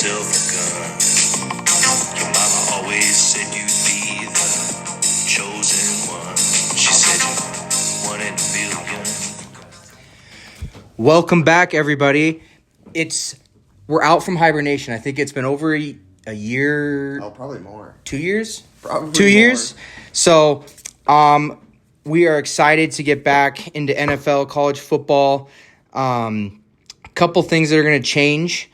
yourself a gun. Your mama always said you'd be the chosen one. She said you're 1 in a million. Welcome back, everybody. We're out from hibernation. I think it's been over a year. Oh, probably more. 2 years? Probably 2 years. more. So, we are excited to get back into NFL, college football. Couple things that are going to change.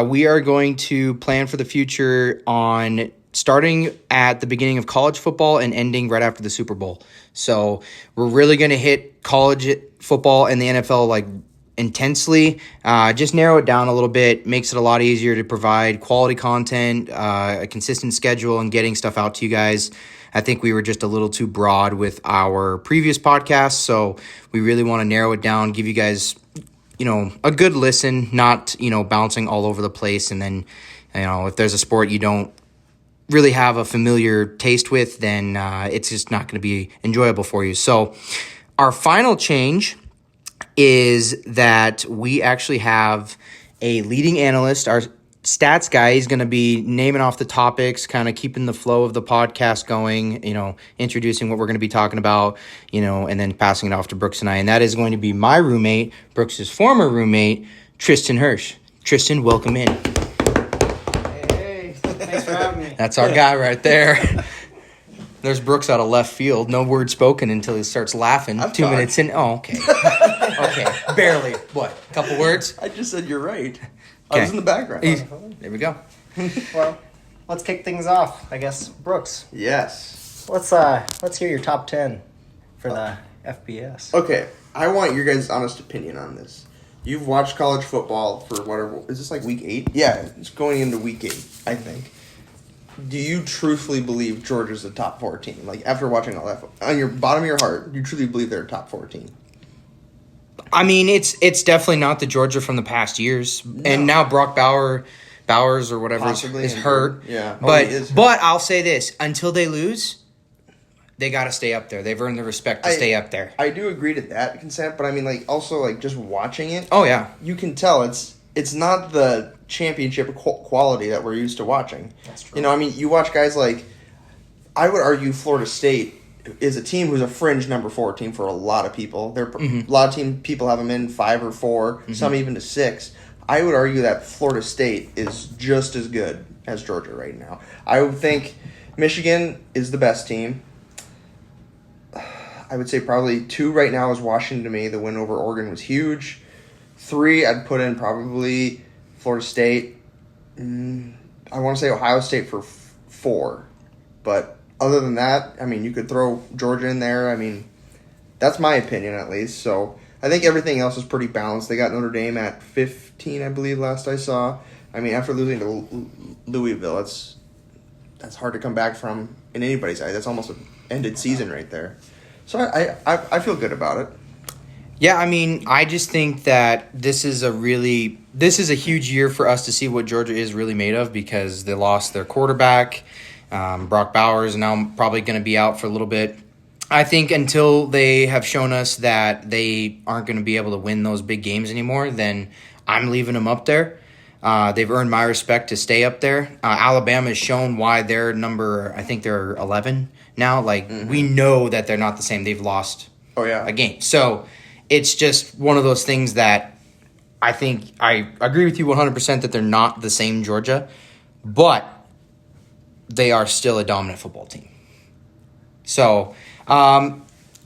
We are going to plan for the future on starting at the beginning of college football and ending right after the Super Bowl. So we're really going to hit college football and the NFL intensely. Just narrow it down a little bit, makes it a lot easier to provide quality content, a consistent schedule, and getting stuff out to you guys. I think we were just a little too broad with our previous podcast, so we really want to narrow it down, give you guys a good listen, not bouncing all over the place. And then if there's a sport you don't really have a familiar taste with, then it's just not going to be enjoyable for you. So our final change is that we actually have a leading analyst. Our stats guy is going to be naming off the topics, kind of keeping the flow of the podcast going, introducing what we're going to be talking about, and then passing it off to Brooks and I. And that is going to be my roommate, Brooks's former roommate, Tristan Hirsch. Tristan, welcome in. Hey, thanks for having me. That's our guy right there. There's Brooks out of left field. No word spoken until he starts laughing. I've 2 talked. minutes in. Oh, okay. Okay. Barely. What? A couple words? I just said you're right. Okay. I was in the background. There we go. Well, let's kick things off. I guess Brooks. Yes. Let's hear your top 10 for the FBS. Okay, I want your guys' honest opinion on this. You've watched college football for whatever. Is this like week 8? Yeah, it's going into week 8, I think. Do you truthfully believe Georgia's a top 4 team? Like, after watching all that, on your bottom of your heart, do you truly believe they're a top 4 team? I mean, it's definitely not the Georgia from the past years. No. And now Brock Bowers or whatever Possibly is injured. hurt. Yeah. Oh, But he is hurt. but I'll say this, until they lose, they got to stay up there. They've earned the respect to stay up there. I do agree to that consent, but I mean, also, just watching it, Oh, yeah. you can tell it's not the championship quality that we're used to watching. That's true. You watch guys I would argue Florida State is a team who's a fringe number 4 team for a lot of people. A lot of people have them in 5 or 4, some even to 6. I would argue that Florida State is just as good as Georgia right now. I would think Michigan is the best team. I would say probably 2 right now is Washington to me. The win over Oregon was huge. 3, I'd put in probably Florida State. I want to say Ohio State for 4. But other than that, you could throw Georgia in there. That's my opinion at least. So I think everything else is pretty balanced. They got Notre Dame at 15, I believe, last I saw. After losing to Louisville, that's hard to come back from in anybody's eye. That's almost an ended season right there. So I feel good about it. Yeah, I just think that this is a huge year for us to see what Georgia is really made of, because they lost their quarterback, Brock Bowers, and now probably going to be out for a little bit. I think until they have shown us that they aren't going to be able to win those big games anymore, then I'm leaving them up there. They've earned my respect to stay up there. Alabama has shown why they're I think they're 11 now. We know that they're not the same. They've lost a game. So it's just one of those things that I think I agree with you 100% that they're not the same Georgia, but they are still a dominant football team. So,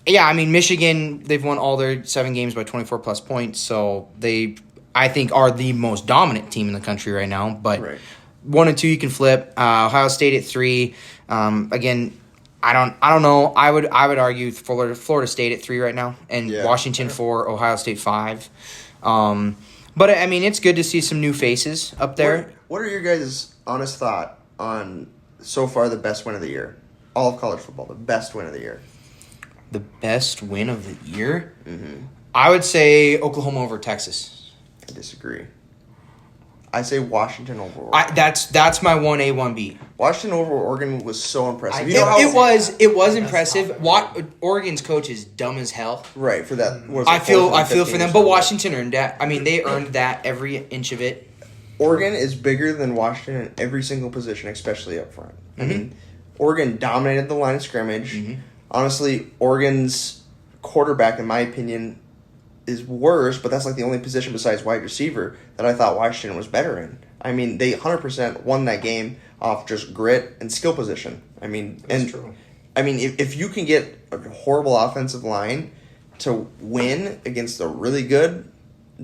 Michigan, they've won all their 7 games by 24-plus points, so they, I think, are the most dominant team in the country right now. But Right. 1 and 2 you can flip. Ohio State at 3. Again, I don't know. I would argue Florida State at 3 right now, and Yeah. Washington 4, Ohio State 5. But it's good to see some new faces up there. What are your guys' honest thought on so far the best win of the year? All of college football, the best win of the year. The best win of the year? Mm-hmm. I would say Oklahoma over Texas. I disagree. I say Washington over Oregon. That's my 1A, 1B. Washington over Oregon was so impressive. It was impressive. Oregon's coach is dumb as hell. Right, for that. I feel for them, but Washington earned that. They earned that every inch of it. Oregon is bigger than Washington in every single position, especially up front. I mean, Oregon dominated the line of scrimmage. Honestly, Oregon's quarterback, in my opinion, is worse, but that's like the only position besides wide receiver that I thought Washington was better in. I mean, they 100% won that game off just grit and skill position. I mean, That's true. I mean, if you can get a horrible offensive line to win against a really good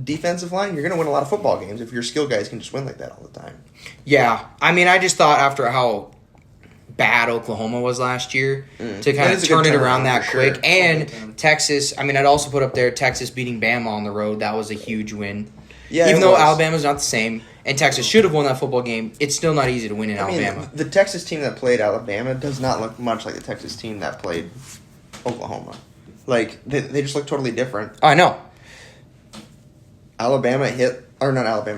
defensive line, you're going to win a lot of football games if your skill guys can just win like that all the time. Yeah, I mean, I just thought after how bad Oklahoma was last year to kind That of is a turn good it around turnaround that for quick. sure. And Texas, I mean, I'd also put up there Texas beating Bama on the road. That was a huge win. Yeah, Even it though was. Alabama's not the same, and Texas should have won that football game, it's still not easy to win in I mean, Alabama. the Texas team that played Alabama does not look much like the Texas team that played Oklahoma. Like, they just look totally different. I know.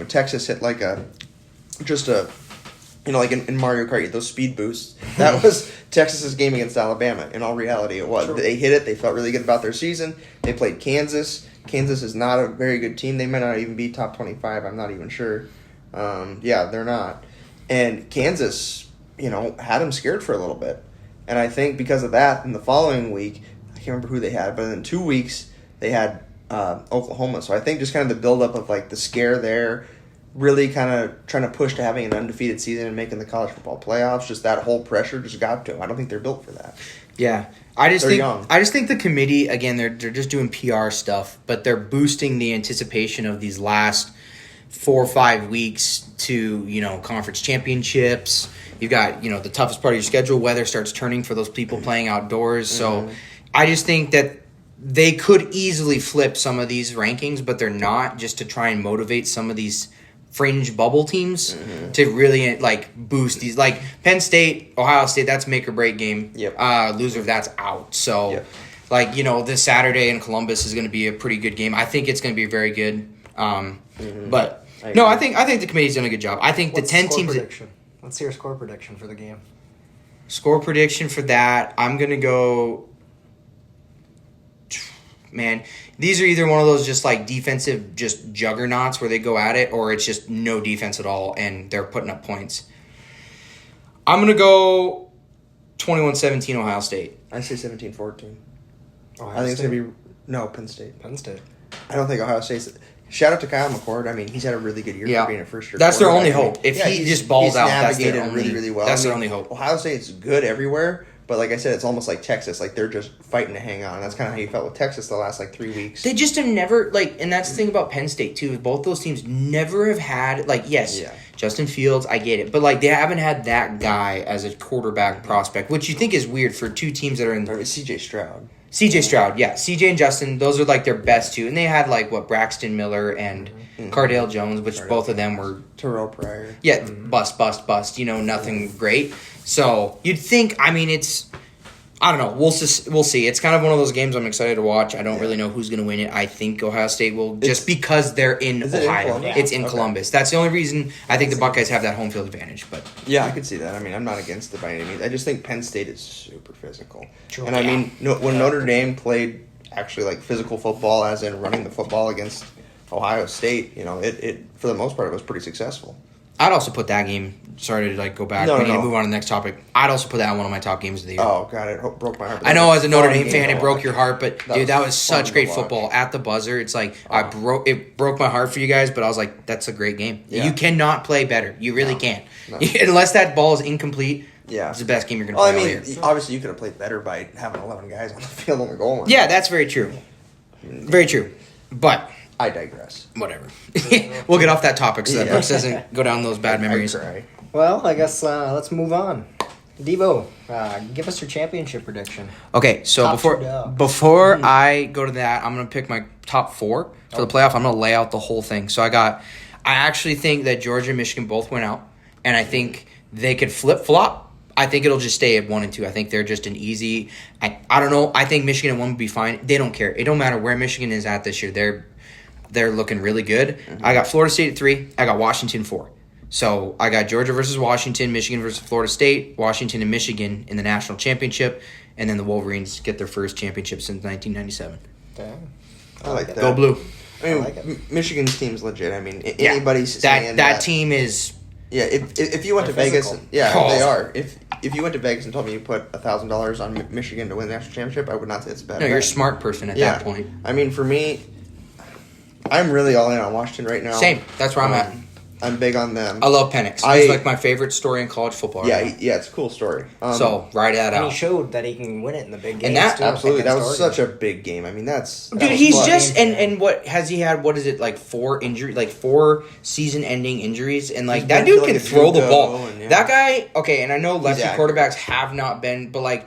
Texas hit like like in Mario Kart, those speed boosts. That was Texas's game against Alabama. In all reality, it was. True. They hit it. They felt really good about their season. They played Kansas. Kansas is not a very good team. They might not even be top 25. I'm not even sure. They're not. And Kansas, had them scared for a little bit. And I think because of that, in the following week, I can't remember who they had, but in 2 weeks, they had Oklahoma. So I think just kind of the buildup of like the scare there, really kind of trying to push to having an undefeated season and making the college football playoffs, just that whole pressure just got to them. I don't think they're built for that. Yeah. I just They're young. think the committee, again, they're just doing PR stuff, but they're boosting the anticipation of these last 4 or 5 weeks to, conference championships. You've got, the toughest part of your schedule. Weather starts turning for those people playing outdoors. So I just think that they could easily flip some of these rankings, but they're not, just to try and motivate some of these fringe bubble teams to really boost these. Like Penn State, Ohio State, that's make or break game. Yep. Loser, that's out. So, Yep. this Saturday in Columbus is going to be a pretty good game. I think it's going to be very good. But no, I think the committee's done a good job. I think What's the 10 score teams. prediction? Let's hear a score prediction for the game. Score prediction for that, I'm going to go. Man, these are either one of those just like defensive just juggernauts where they go at it, or it's just no defense at all and they're putting up points. I'm going to go 21-17 Ohio State. I say 17-14. Ohio I think it's State? going to be Penn State. Penn State. I don't think Ohio State's. Shout out to Kyle McCord. I mean, he's had a really good year Yeah. for being a first-year That's their only quarterback. hope. If he he's- just balls he's out, that's their navigated only- really, really well. that's their only hope. Ohio State's good everywhere, but like I said, it's almost like Texas. Like they're just fighting to hang on. That's kind of how you felt with Texas the last 3 weeks. They just have never, and that's the thing about Penn State, too. Both those teams never have had, yes, Yeah. Justin Fields, I get it. But, they haven't had that guy as a quarterback prospect, which you think is weird for two teams that are in I mean, C.J. Stroud. CJ Stroud, yeah. CJ and Justin, those are their best two. And they had Braxton Miller and Cardale Jones, which both of them were, Terrell Pryor. bust, nothing great. So you'd think, it's, I don't know. We'll see. It's kind of one of those games I'm excited to watch. I don't really know who's going to win it. I think Ohio State will, just because they're in Is it in Ohio. Columbus? It's in Okay. Columbus. That's the only reason I think the Buckeyes have that home field advantage. But Yeah, I could see that. I mean, I'm not against it by any means. I just think Penn State is super physical. True. And I mean, when Notre Dame played actually physical football, as in running the football against Ohio State, it for the most part it was pretty successful. I'd also put that game. Sorry to go back. No, we need no. to move on to the next topic. I'd also put that in one of my top games of the year. Oh god, it broke my heart. I know as a Notre Dame Fun fan, game it to broke watch. your heart, but dude, that was fun such to great watch. football at the buzzer. It's it broke my heart for you guys, but I was like, that's a great game. Yeah. You cannot play better. You really can't. No. Unless that ball is incomplete. Yeah. It's the best game you're going to Well, I play all mean, year. obviously you could have played better by having 11 guys on the field on the goal line. Yeah, that's very true. Very true. But I digress. whatever. We'll get off that topic so that Yeah. Brooks doesn't go down those bad memories. I cry. Well, I guess let's move on. Devo, give us your championship prediction. Okay, so Top before two down. I go to that, I'm gonna pick my top four for the playoff. I'm gonna lay out the whole thing. So I actually think that Georgia and Michigan both went out, and I think they could flip flop. I think it'll just stay at 1 and 2. I think they're just an easy. I don't know. I think Michigan at 1 would be fine. They don't care. It don't matter where Michigan is at this year. They're looking really good. I got Florida State at 3. I got Washington 4. So I got Georgia versus Washington, Michigan versus Florida State, Washington and Michigan in the national championship, and then the Wolverines get their first championship since 1997. Dang. I like that. Go Blue. I mean, like it. Michigan's team's legit. I mean, Yeah. anybody's saying That team is. Yeah, if you went to They're Vegas, physical. they are. If you went to Vegas and told me you put $1,000 on Michigan to win the national championship, I would not say it's a bad. No, you're a bet. smart person at Yeah. that point. I mean, for me, I'm really all in on Washington right now. Same. That's where I'm at. I'm big on them. I love Penix. He's like my favorite story in college football. Yeah, right yeah, it's a cool story. so ride that And out. he showed that he can win it in the big games. And that- too, absolutely, that against was Oregon. such a big game. I mean, that Dude, was he's fun. just and what has he had? What is it like 4 season-ending injuries? And like He's that been dude to, can like, a throw the JUCO ball. and, yeah. That guy, okay, and I know lefty accurate. quarterbacks have not been, but like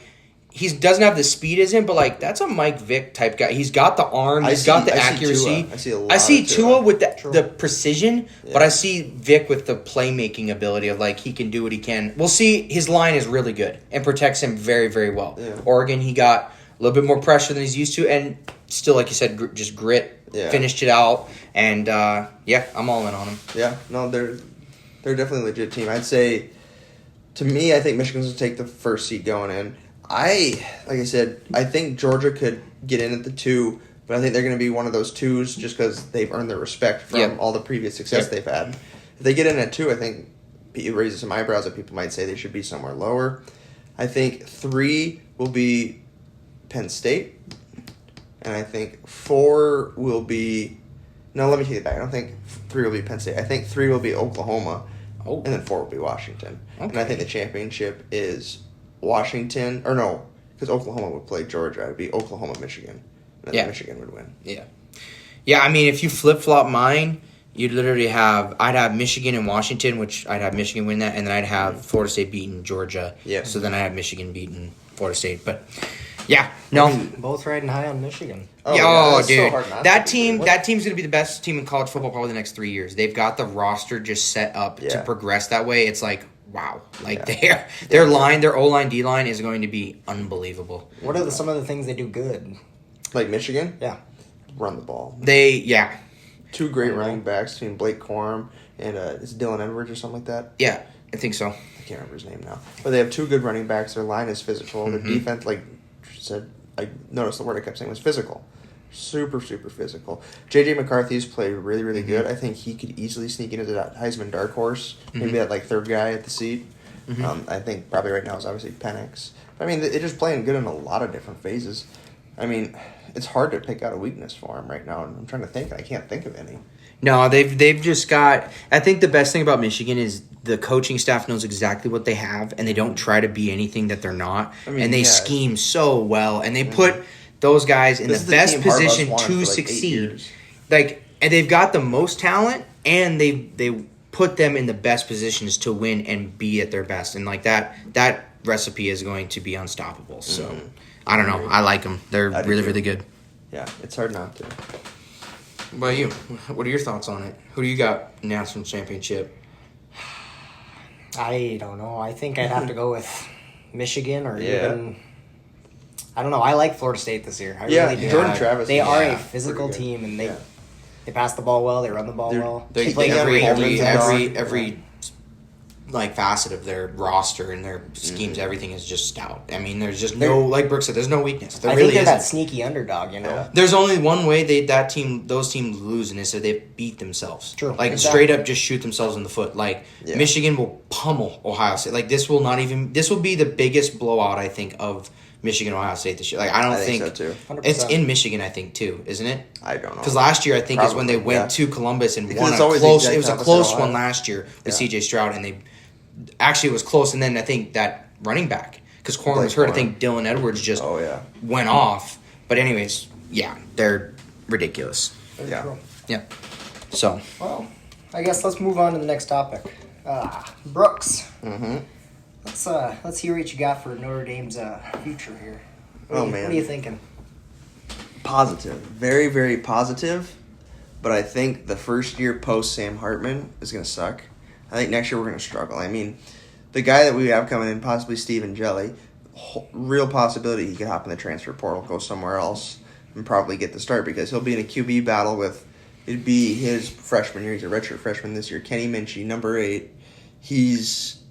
he doesn't have the speed as him. But like that's a Mike Vick type guy. He's got the arm. He's got the I see accuracy. Tua. I see a lot I see of Tua with True. the precision, but I see Vic with the playmaking ability of like he can do what he can. We'll see. His line is really good and protects him very, very well. Yeah. Oregon, he got a little bit more pressure than he's used to, and still, like you said, just grit. Yeah. Finished it out, and yeah, I'm all in on him. Yeah, no, they're definitely a legit team. I'd say, to me, I think Michigan's going to take the first seed going in. Like I said, I think Georgia could get in at the 2, but I think they're going to be one of those 2s just because they've earned their respect from Yep. all the previous success Yep. they've had. If they get in at 2, I think it raises some eyebrows that people might say they should be somewhere lower. I think 3 will be Penn State, and I think 4 will be. No, let me take it back. I don't think 3 will be Penn State. I think 3 will be Oklahoma, Oh. and then 4 will be Washington. And I Okay. think the championship is Washington, or no, because Oklahoma would play Georgia. It would be Oklahoma, Michigan, and then Yeah. Michigan would win. Yeah, I mean, if you flip flop mine, you'd literally I'd have Michigan and Washington, which I'd have Michigan win that, and then I'd have Florida State beating Georgia. Yeah. So then I have Michigan beating Florida State, but yeah, no. Both riding high on Michigan. Oh, that's so dude, hard not that to team, do. that team's gonna be the best team in college football probably the next 3 years. They've got the roster just set up to Yeah. progress that way. It's like wow, like Yeah. their line, their O line, D line is going to be unbelievable. What are some of the things they do good? Like Michigan, Yeah. run the ball. Yeah, 2 great running backs between Blake Corum and is it Dylan Edwards or something like that. yeah, I think so. I can't remember his name now. But they have 2 good running backs. Their line is physical. Their defense, like said, I noticed the word I kept saying was physical. Super, super physical. J.J. McCarthy's played really, really good. I think he could easily sneak into that Heisman dark horse. Maybe that like 3rd guy at the seat. I think probably right now is obviously Penix. But, I mean, they're just playing good in a lot of different phases. I mean, it's hard to pick out a weakness for him right now. And I'm trying to think. I can't think of any. No, they've just got. I think the best thing about Michigan is the coaching staff knows exactly what they have, and they don't try to be anything that they're not. I mean, and they yeah. scheme so well, and they put those guys in This the is best team Harbaugh's position wanted to for, like, 8 succeed. years. Like, and they've got the most talent, and they put them in the best positions to win and be at their best, and like that recipe is going to be unstoppable. So I don't know. I like them. They're I do really too. really good. Yeah, it's hard not to. What about you? What are your thoughts on it? Who do you got national championship? I don't know. I think I'd have to go with Michigan or Yeah. even. I don't know. I like Florida State this year. I Yeah, really do. Jordan Travis They is are a yeah, physical pretty good. team, and they Yeah. they pass the ball well. They run the ball They're- well. They Keep playing every Coleman's and every like facet of their roster and their schemes, everything is just stout. I mean, there's just no, like Brooke said, there's no weakness. There I really think they're that isn't. sneaky underdog. You know. Yeah. There's only one way those teams lose, and it's if they beat themselves. True. Like Exactly. straight up, just shoot themselves in the foot. Like Yeah. Michigan will pummel Ohio State. Like this will be the biggest blowout I think of Michigan Ohio State this year. Like I don't I think so, too. 100%. It's in Michigan, I think too, isn't it? I don't know. Because last year I think is when they Probably, went yeah. to Columbus and Because won it's a always the close. exact It was a opposite close Ohio. one last year with Yeah. C.J. Stroud, and they actually it was close. And then I think that running back because Corum Blake was hurt. I Corum. think Dylan Edwards just Oh, yeah. went off. But anyways, yeah, they're ridiculous. Very Yeah. true. Yeah. So Well, I guess let's move on to the next topic. Brooks. Mm-hmm. Let's hear what you got for Notre Dame's future here. Oh, What man. are you thinking? Positive. Very, very positive. But I think the first year post Sam Hartman is going to suck. I think next year we're going to struggle. I mean, the guy that we have coming in, possibly Steven Jelly, real possibility he could hop in the transfer portal, go somewhere else, and probably get the start because he'll be in a QB battle with, it'd be his freshman year. He's a redshirt freshman this year. Kenny Minchie, number 8.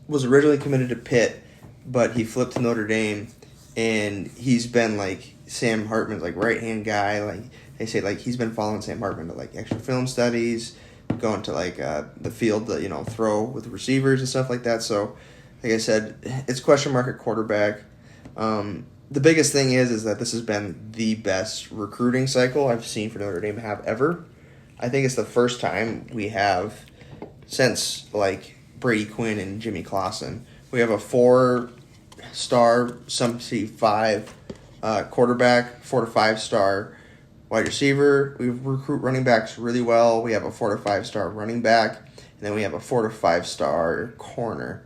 Was originally committed to Pitt, but he flipped to Notre Dame, and he's been like Sam Hartman's like right hand guy. Like they say, like he's been following Sam Hartman to like extra film studies, going to like the field to throw with receivers and stuff like that. So, like I said, it's question mark at quarterback. The biggest thing is that this has been the best recruiting cycle I've seen for Notre Dame have ever. I think it's the first time we have since like Brady Quinn and Jimmy Clausen. We have a 4-star, some see 5 quarterback, 4 to 5-star wide receiver. We recruit running backs really well. We have a 4 to 5-star running back, and then we have a 4 to 5-star corner.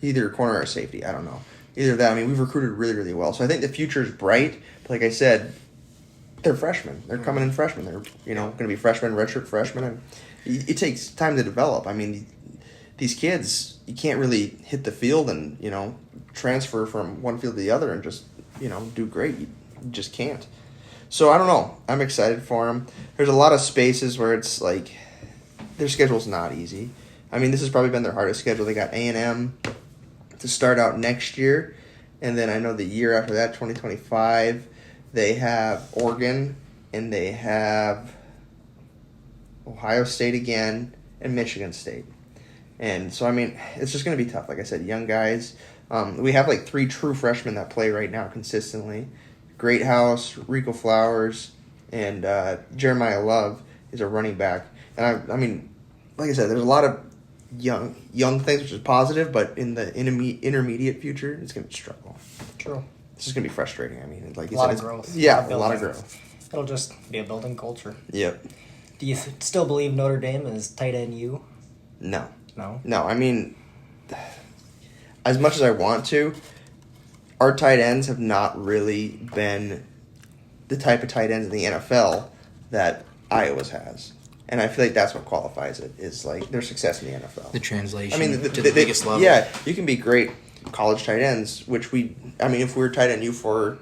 Either corner or safety, I don't know. Either of that. I mean, we've recruited really, really well. So I think the future is bright. But like I said, they're freshmen. They're coming in freshmen. They're going to be freshmen, redshirt freshmen. And it takes time to develop. I mean, these kids, you can't really hit the field and transfer from one field to the other and just do great. You just can't. So I don't know. I'm excited for them. There's a lot of spaces where it's like their schedule's not easy. I mean, this has probably been their hardest schedule. They got A&M to start out next year, and then I know the year after that, 2025, they have Oregon, and they have Ohio State again, and Michigan State. And so, I mean, it's just going to be tough. Like I said, young guys. We have like 3 true freshmen that play right now consistently. Greathouse, Rico Flowers, and Jeremiah Love is a running back. And I mean, like I said, there's a lot of young things, which is positive, but in the intermediate future, it's going to struggle. True. It's just going to be frustrating. I mean, like you a lot said, of growth. Yeah, a lot of growth. It'll just be a building culture. Yep. Do you still believe Notre Dame is tight end U? No. No? No, I mean, as much as I want to, our tight ends have not really been the type of tight ends in the NFL that Iowa's has. And I feel like that's what qualifies it, is like their success in the NFL. The translation I mean, to the biggest level. Yeah, you can be great college tight ends, which if we were tight end U for,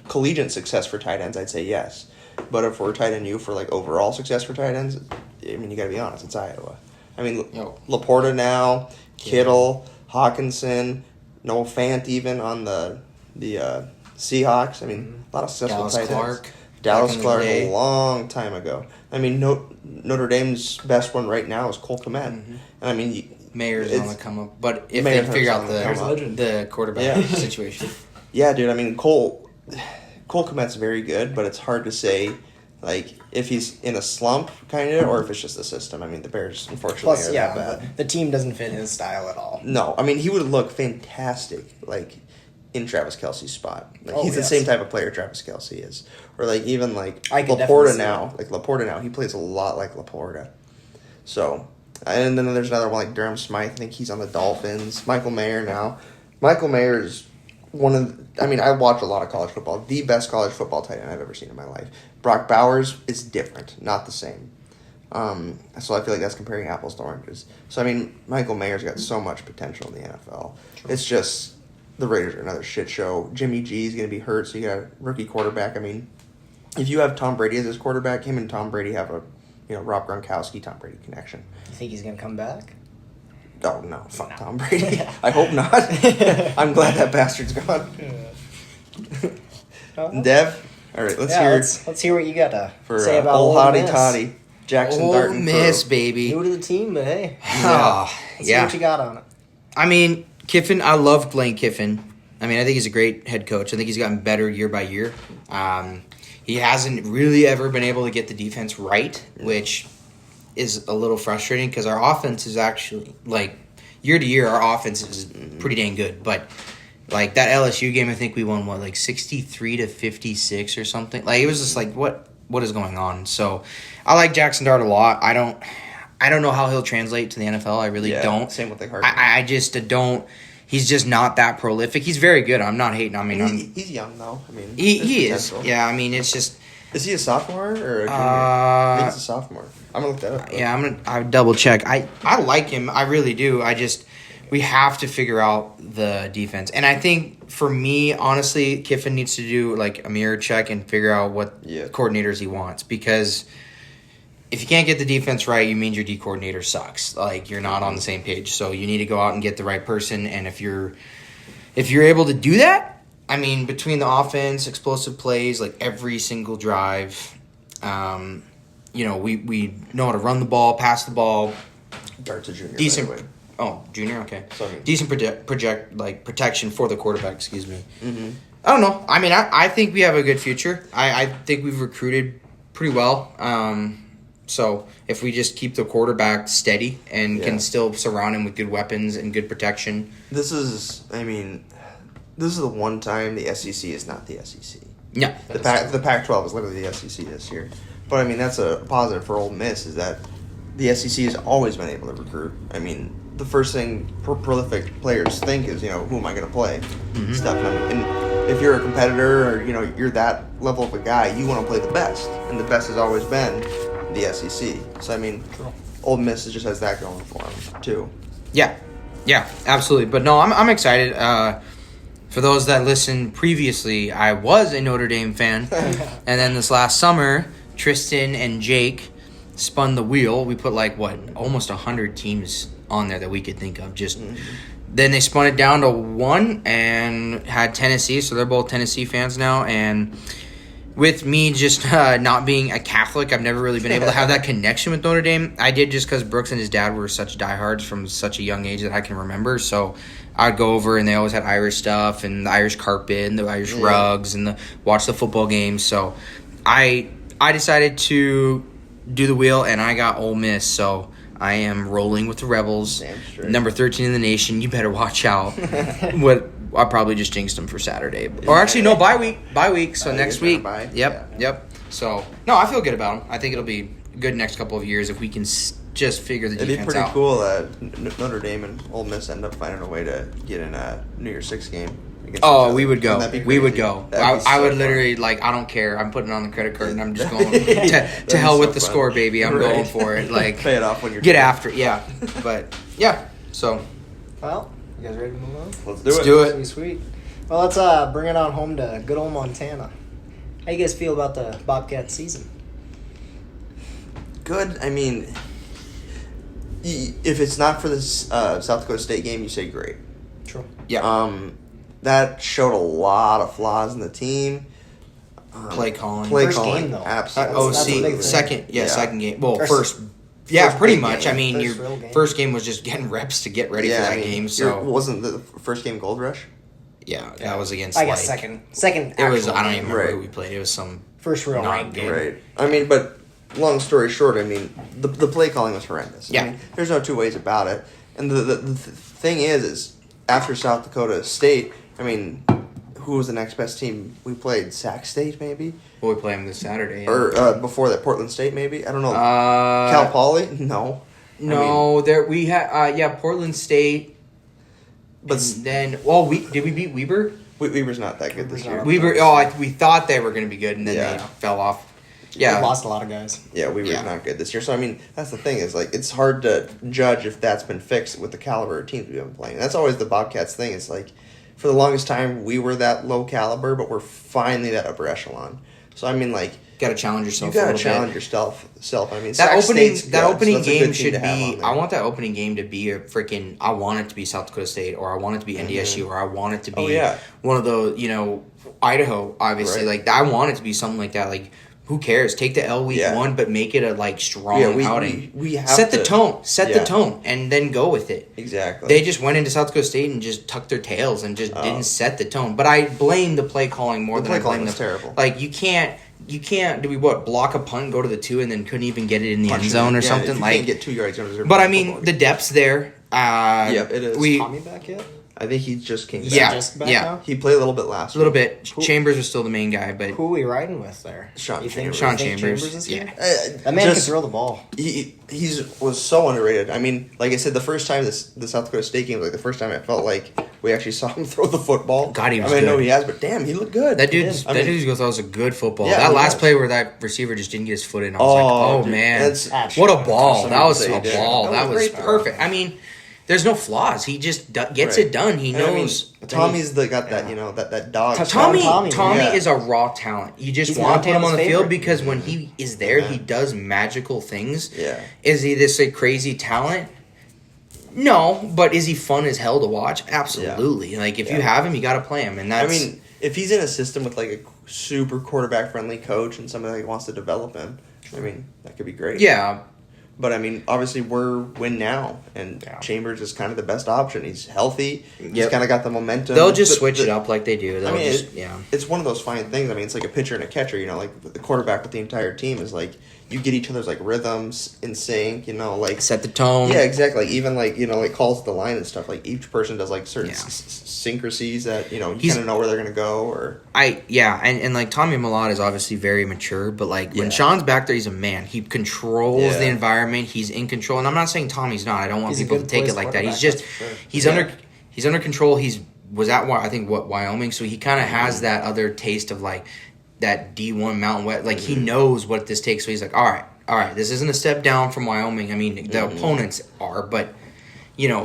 collegiate success for tight ends, I'd say yes. But if we're tight end U for like overall success for tight ends, I mean, you got to be honest, it's Iowa. I mean, Laporta now, Kittle, Hawkinson, Noah Fant even on the Seahawks. I mean, a lot of successful Dallas tight Clark. ends. Dallas Back in the Clark day. a long time ago. I mean, Notre Dame's best one right now is Cole Kmet. And I mean, Mayer's on the come up, but if Mayer's they figure on out the come up. the quarterback situation, yeah, dude. I mean, Cole Kmet's very good, but it's hard to say, like, if he's in a slump, kind of, or if it's just the system. I mean, the Bears, unfortunately, Plus, are that bad. the team doesn't fit his style at all. No, I mean, he would look fantastic, like, in Travis Kelce's spot. Like, Oh, he's the yes. same type of player Travis Kelce is. Or, like, even, like, I could definitely Laporta see now. that. Like, Laporta now, he plays a lot like Laporta. So, and then there's another one, like, Durham Smythe. I think he's on the Dolphins. Michael Mayer now. Michael Mayer is one of the, I mean, I watch a lot of college football. The best college football tight end I've ever seen in my life. Brock Bowers is different, not the same. So I feel like that's comparing apples to oranges. So, I mean, Michael Mayer's got so much potential in the NFL. True. It's just the Raiders are another shit show. Jimmy G is going to be hurt, so you got a rookie quarterback. I mean, if you have Tom Brady as his quarterback, him and Tom Brady have a, Rob Gronkowski, Tom Brady connection. You think he's going to come back? Oh, no. Fuck Tom Brady. I hope not. I'm glad that bastard's gone. Dev? All right, let's hear what you got to say about old Ole hottie Miss. toddy. Jackson Ole Darton. Miss, baby. New to the team, but hey. Oh, Let's see what you got on it. I mean, Kiffin, I love Lane Kiffin. I mean, I think he's a great head coach. I think he's gotten better year by year. He hasn't really ever been able to get the defense right, which is a little frustrating because our offense is actually, like, year to year, our offense is pretty dang good. But, like, that LSU game, I think we won, 63-56 or something? Like, it was just like, what is going on? So, I like Jackson Dart a lot. I don't know how he'll translate to the NFL. I really don't. Same with like Hartman. I just don't. He's just not that prolific. He's very good. I'm not hating. I mean, he's young though. I mean, he there's is. potential. Yeah, I mean, it's just. Is he a sophomore or a junior? I think he's a sophomore. I'm gonna look that up. Yeah, I double check. I like him. I really do. We have to figure out the defense, and I think for me, honestly, Kiffin needs to do like a mirror check and figure out what coordinators he wants, because if you can't get the defense right, it means your D coordinator sucks. Like, you're not on the same page. So you need to go out and get the right person. And if you're able to do that, I mean, between the offense, explosive plays, like every single drive, we know how to run the ball, pass the ball. Dart's a junior. Decent. By the way. Oh, junior. Okay. Sorry. Decent protection for the quarterback. Excuse me. Mm-hmm. I don't know. I mean, I think we have a good future. I think we've recruited pretty well. So if we just keep the quarterback steady and can still surround him with good weapons and good protection. This is the one time the SEC is not the SEC. No. The Pac-12 is literally the SEC this year. But, I mean, that's a positive for Ole Miss is that the SEC has always been able to recruit. I mean, the first thing prolific players think is, who am I going to play? Mm-hmm. Stuff. And if you're a competitor or, you're that level of a guy, you want to play the best. And the best has always been the SEC. So, I mean, Ole Miss just has that going for them, too. Yeah, absolutely. But no, I'm excited. For those that listened previously, I was a Notre Dame fan. And then this last summer, Tristan and Jake spun the wheel. We put almost 100 teams on there that we could think of. Then they spun it down to one and had Tennessee. So they're both Tennessee fans now. And with me just not being a Catholic, I've never really been able to have that connection with Notre Dame. I did just because Brooks and his dad were such diehards from such a young age that I can remember. So I'd go over and they always had Irish stuff and the Irish carpet and the Irish rugs and watch the football games. So I decided to do the wheel and I got Ole Miss. So I am rolling with the Rebels. Damn straight. Number 13 in the nation. You better watch out. I probably just jinxed them for Saturday. Or actually, no, bye week. So next week. Yep. So, no, I feel good about them. I think it'll be good next couple of years if we can just figure the defense out. It'd be pretty cool that Notre Dame and Ole Miss end up finding a way to get in a New Year's Six game. Oh, we would go. We would go. I would fun. literally, I don't care. I'm putting it on the credit card and I'm just going to hell with the fun. score, baby. I'm going for it. Pay it off when you're get done. after it. Yeah. But, yeah. So. Well, you guys ready to move on? Let's do it. Sweet. Well, let's bring it on home to good old Montana. How you guys feel about the Bobcat season? Good. I mean, if it's not for this South Dakota State game, you say great. True. Yeah. That showed a lot of flaws in the team. Play calling. First game, though. Absolutely. That's a big thing. Second game. Well, First- first. Yeah, first pretty big much. game. I mean, First your real game. first game was just getting reps to get ready for that game. So wasn't the first game Gold Rush? yeah, that was against. I guess second. It was. actual I don't game. even remember Right. who we played. It was some First real not ranked good. game. Right. I mean, but long story short, I mean, the play calling was horrendous. Yeah. I mean, there's no two ways about it. And the thing is after South Dakota State, I mean, who was the next best team we played? Sac State, maybe? Well, we play them this Saturday. Yeah. Or before that, Portland State, maybe? I don't know. Uh, Cal Poly? No. No, there we had. Portland State. But And then, did we beat Weber? Weber's not that good this year. Weber. We thought they were going to be good, and then Yeah. they fell off. We Yeah, lost a lot of guys. Yeah, Weber's Yeah. not good this year. So, I mean, that's the thing is, it's hard to judge if that's been fixed with the caliber of teams we've been playing. That's always the Bobcats thing. It's for the longest time, we were that low caliber, but we're finally that upper echelon. So, I mean, got to challenge you yourself. got a to little challenge bit. yourself. I mean, That Sac opening State's good, so that's a good game team should to have on be. there. I want that opening game to be a freaking. I want it to be South Dakota State, or I want it to be NDSU, or I want it to be Oh, yeah. one of those. Idaho, obviously. Right. I want it to be something like that. Who cares? Take the L week Yeah. one, but make it a strong Yeah, outing. we have Set the to- tone. Set Yeah. the tone, and then go with it. Exactly. They just went into South Dakota State and just tucked their tails and just didn't set the tone. But I blame the play calling more The than play I blame calling was the terrible. You can't. Do we block a punt, go to the 2, and then couldn't even get it in the end Punch zone him. or Yeah, something if you like. can't get 2 yards, you're gonna deserve But a I mean, football the game. depth's there. Yep, it is. We Tommy back yet? I think he just came back. Yeah. Just back yeah. now? He played a little bit last a little week. bit. Chambers was still the main guy, but Who are we riding with there? Sean You think- Chambers. Sean you think Chambers. is Yeah. here? That man can throw the ball. Was so underrated. I mean, like I said, the first time the South Dakota State game was the first time I felt like we actually saw him throw the football. God, he was I know good. he has, but damn, he looked good. that He dude's did. I mean, dude's that was a good football. Yeah, that he last was. play where that receiver just didn't get his foot in, I was like, oh dude, man, that's- what a ball! Some That was people a say he did. ball. That That was was a great ball. perfect. I mean, there's no flaws. He just gets Right. it done. He And I mean, knows. Tommy's got that that dog. Tommy Yeah. is a raw talent. You just He's want to put him on the Montana's field favorite. because when he is there, Yeah. he does magical things. Yeah. Is he this crazy talent? No, but is he fun as hell to watch? Absolutely. If you Yeah. have him, you got to play him, and I that's. mean, if he's in a system with like a super quarterback friendly coach and somebody that wants to develop him, I mean, that could be great. Yeah. But I mean, obviously we're win now, and Chambers is kind of the best option. He's healthy. He's Yep. kind of got the momentum. They'll just switch it up like they do. They'll I mean, just, yeah. it's one of those fine things. I mean, it's like a pitcher and a catcher. You know, like the quarterback with the entire team is like you get each other's like rhythms in sync. You know, like Set the tone. yeah, exactly. Even like like calls at the line and stuff. Like each person does like certain Yeah. syncrasies that you He's- kind of know where they're gonna go. Or And like Tommy Millard is obviously very mature, but like when Yeah. Sean's back there, he's a man. He controls Yeah. the environment. He's in control, and I'm not saying Tommy's not. I don't want He's a people to good take it poised like that. He's quarterback, just that's for sure. he's Yeah. under control. He's was at I think Wyoming, so he kind of has that other taste of like that D1 Mountain West. Like he knows what this takes, so he's like, all right, this isn't a step down from Wyoming. I mean, the opponents are, but.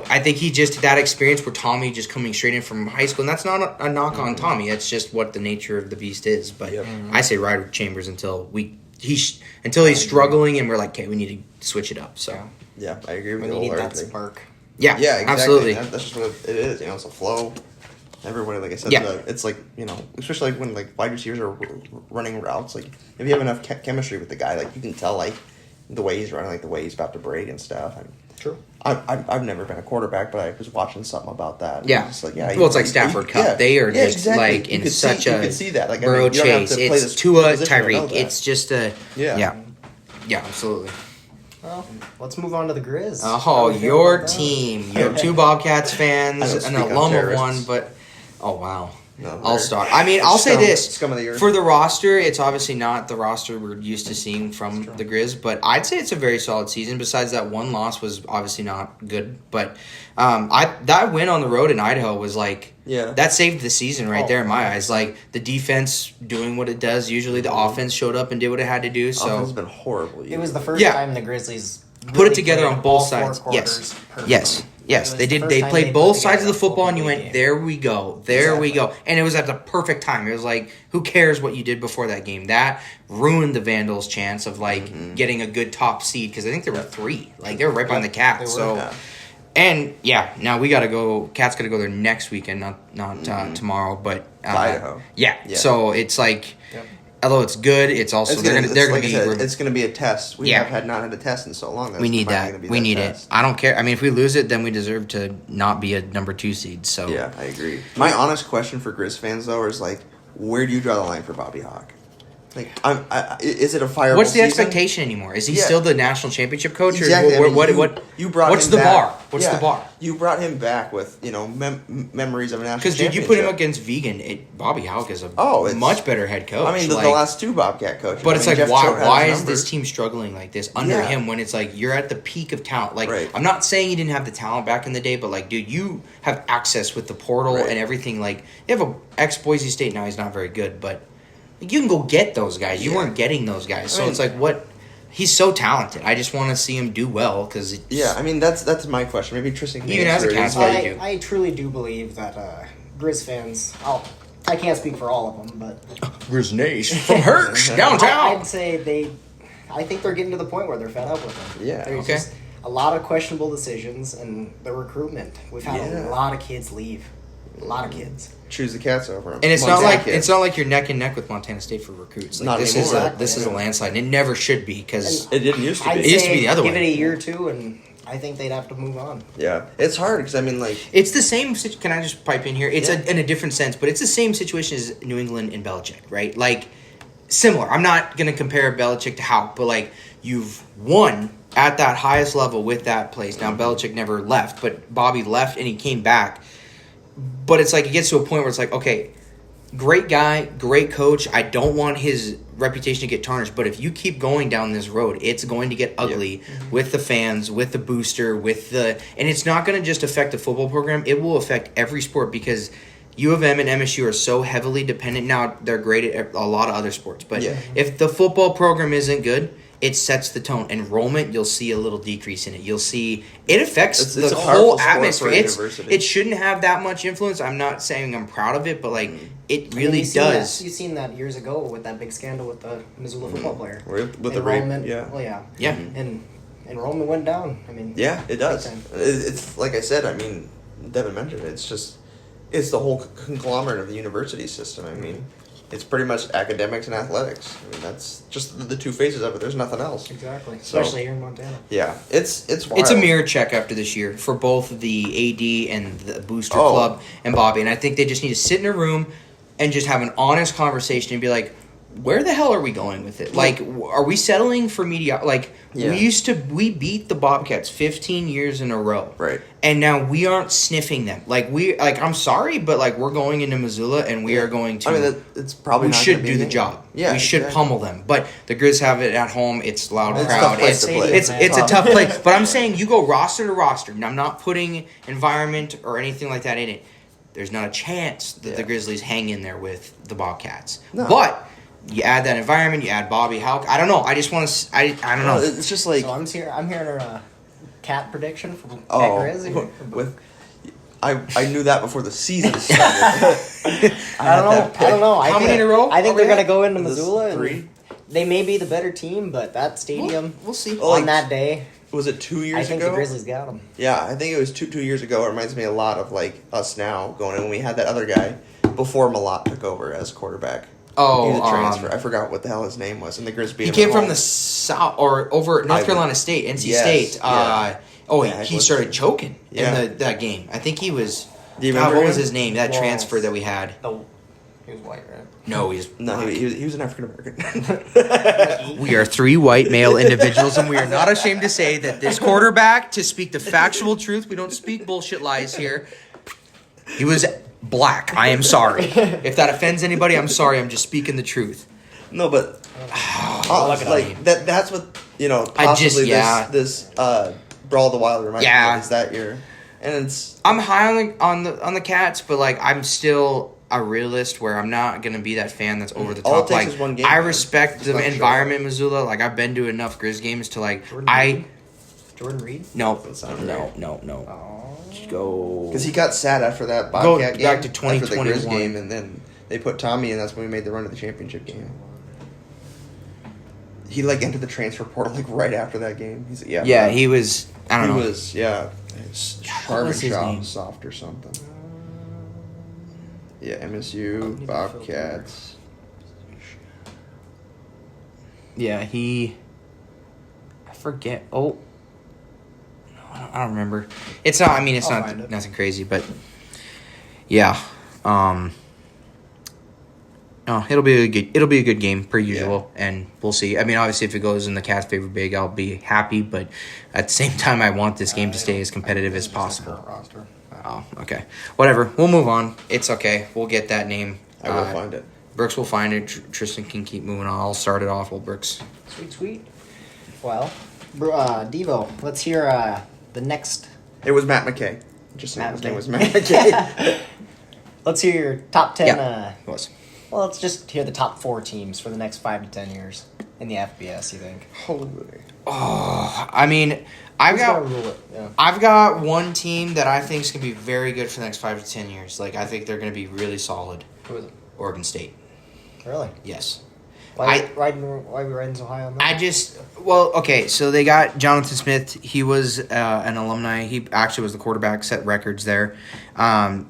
I think he just that experience where Tommy just coming straight in from high school, and that's not a knock on Tommy. It's just what the nature of the beast is. But I say ride with Chambers until he's struggling, and we're like, okay, we need to switch it up. So yeah, I agree with When you you need that wholeheartedly. spark. yeah, Yeah, exactly. absolutely. That's just what it is. It's a flow. Everybody, like I said, Yeah. it's like especially like when like wide receivers are running routes. Like if you have enough chemistry with the guy, like you can tell like the way he's running, like the way he's about to break and stuff. True. I've never been a quarterback, but I was watching something about that. Yeah. It's like, Well, it's like Stafford Cup. They are just like in such you a could see that. Like Burrow you don't have chase. to play It's this Tua position to know Tyreek. that. It's just a yeah, absolutely. Well, let's move on to the Grizz. Oh, How we feel your about that? team. You have two Bobcats I fans, don't an speak on alum of terrorists. one, but oh wow. No, All they're- star. I mean, they're I'll say scum- this scum of the earth. for the roster. It's obviously not the roster we're used to seeing from the Grizz, but I'd say it's a very solid season. Besides that one loss was obviously not good, but that win on the road in Idaho was like that saved the season right there in my eyes. Like the defense doing what it does. Usually the offense showed up and did what it had to do. So Offense has been horrible. It was the first Yeah. time the Grizzlies put really it together played on both all four sides. quarters Yes. perfectly. Yes. Yes, It was they the did. first They time played they both put sides of the together a football, and you full went, game. "There we go, there we Exactly. go," and it was at the perfect time. It was like, who cares what you did before that game? That ruined the Vandals' chance of like getting a good top seed because I think there were 3. Like they were right behind the Cats. They were, So, yeah. and now we got to go. Cats got to go there next weekend, not tomorrow, but Idaho. Yeah. Yeah. So it's like, Yep. although it's good, it's also It's they're gonna, gonna like I be. said, it's going to be a test. We Yeah. have not had a test in so long. That's we need finally that. gonna be We need test. it. I don't care. I mean, if we lose it, then we deserve to not be a number 2 seed. So Yeah, I agree. My honest question for Grizz fans though is like, where do you draw the line for Bobby Hawk? Like, is it a fireable what's the season? expectation anymore? Is he Yeah. still the national championship coach, Exactly. or I mean, what? you brought what's him the back. bar? What's Yeah. the bar? You brought him back with memories of a national. Because dude, you championship. put him against Vegan. Bobby Houck is a Oh, it's- much better head coach. I mean, the Like, last 2 Bobcat coaches. but I it's mean, like Jeff Choate had why his is numbers. this team struggling like this under Yeah. him when it's like you're at the peak of talent? Like Right. I'm not saying you didn't have the talent back in the day, but like dude, you have access with the portal Right. and everything. Like you have a ex Boise State now. He's not very good, but like, you can go get those guys. You Yeah. weren't getting those guys, so I mean- it's like what. He's so talented. I just want to see him do well because Yeah, I mean that's my question. Maybe Tristan can Even as a answer it. Cats It's fan, like- you do. I truly do believe that Grizz fans. I can't speak for all of them, but Grisnace from Hirsch downtown. I'd say I think they're getting to the point where they're fed up with them. Yeah. There's Okay. just a lot of questionable decisions and the recruitment. We've had Yeah. a lot of kids leave. A lot of kids. choose the Cats over him. And it's Montana not like kids. it's not like you're neck and neck with Montana State for recruits. Like Not this anymore. is a landslide, and it never should be because It didn't used to I'd be. It used say to be the other give way. it a year or two, and I think they'd have to move on. Yeah, it's hard because I mean, like, it's the same. Can I just pipe in here? It's Yeah. in a different sense, but it's the same situation as New England and Belichick, right? Like similar. I'm not gonna compare Belichick to Houck, but like you've won at that highest level with that place. Now Belichick never left, but Bobby left and he came back. But it's like it gets to a point where it's like, okay, great guy, great coach. I don't want his reputation to get tarnished, but if you keep going down this road, it's going to get ugly with the fans, with the booster, and it's not going to just affect the football program. It will affect every sport because U of M and MSU are so heavily dependent. Now, they're great at a lot of other sports, but Yeah. if the football program isn't good, it sets the tone. Enrollment, you'll see a little decrease in it. You'll see it affects It's the a powerful whole sport atmosphere. for It's university. it shouldn't have that much influence. I'm not saying I'm proud of it, but like it I mean, really you've seen does. That, you've seen that years ago with that big scandal with the Missoula football player. with the rape, Enrollment, yeah. Well, yeah. Yeah. And enrollment went down. I mean, Yeah, it does. Big time. It's like I said. I mean, Devin mentioned it. It's just it's the whole conglomerate of the university system. I mean, it's pretty much academics and athletics. I mean, that's just the two faces of it. There's nothing else. Exactly. So- Especially here in Montana. Yeah, it's wild. It's a mirror check after this year for both the AD and the booster Oh. club and Bobby. And I think they just need to sit in a room and just have an honest conversation and be like, where the hell are we going with it? Like, are we settling for media? Like, Yeah. we beat the Bobcats 15 years in a row. Right. And now we aren't sniffing them. I'm sorry, but like, we're going into Missoula and we are going to. I mean, it's probably we not should gonna be do the an- job. Yeah, we should exactly. pummel them. But the Grizz have it at home. It's loud It's a crowd. tough place to play. It's a tough place. But I'm saying you go roster to roster, and I'm not putting environment or anything like that in it. There's not a chance that the Yeah. Grizzlies hang in there with the Bobcats. No. But you add that environment, you add Bobby Houck. I don't know. I just want to. I don't know. It's just like So I'm hearing a cat prediction from oh, Cat Grizz. with I knew that before the season started. I don't know. How many in a row I think are we they're gonna at? go into This Missoula. three? And they may be the better team, but that stadium We'll see. Oh, on like, that day, Was it 2 years I think ago? the Grizzlies got them. Yeah, I think it was two years ago. It reminds me a lot of like us now going in when we had that other guy before Malott took over as quarterback. Oh, He was a transfer. I forgot what the hell his name was. And the Grizz beat He him came at from home. the south or over North I- Carolina State, NC Yes, State. yeah. He Heck, started choking Yeah. in that game. I think he was. Do you God, remember what was him? his name? That Walls. transfer that we had. He was white, right? No, he's No, he was an African American. We are three white male individuals, and we are not ashamed to say that this quarterback, to speak the factual truth, we don't speak bullshit lies here. He was black. I am sorry. If that offends anybody, I'm sorry. I'm just speaking the truth. No, but Look at like me. that's what I just- possibly yeah. this Brawl of the Wild reminds me Yeah. of is that year, and it's I'm high on the Cats, but like I'm still a realist where I'm not gonna be that fan that's over the All it top. takes Like is one game, I man. respect Just the not sure. environment in Missoula. Like I've been to enough Grizz games to like Jordan Reed? no Doesn't sound no right. no no Oh. go because he got sad after that Go Bobcat game, back to after the 2021. Grizz game, and then they put Tommy, and that's when we made the run to the championship game. He like entered the transfer portal like right after that game. He's yeah he was I don't he know was Sharp was his name? soft or something. Yeah, MSU Bobcats. yeah he I forget I don't remember. It's not. I mean, it's I'll find not it. nothing crazy, but yeah. No, it'll be a good game per usual, and we'll see. I mean, obviously, if it goes in the Cats' favor big, I'll be happy. But at the same time, I want this game to stay as competitive as possible. Roster. Oh, okay, whatever. We'll move on. It's okay. We'll get that name. I will find it. Brooks will find it. Tristan can keep moving on. I'll start it off. While Brooks. Sweet. Well, Devo, let's hear the next. It was Matt McKay. Just saying, Matt his name McKay. was Matt McKay. Let's hear your top 10. Yeah. It was. Well, let's just hear the top 4 teams for the next 5 to 10 years in the FBS, you think? Holy. I mean, I've Who's got. gonna rule it? Yeah. I've got one team that I think is going to be very good for the next 5 to 10 years. Like, I think they're going to be really solid. Who is it? Oregon State. Really? Yes. Why are we riding so high on that? Okay, so they got Jonathan Smith. He was an alumni. He actually was the quarterback, set records there.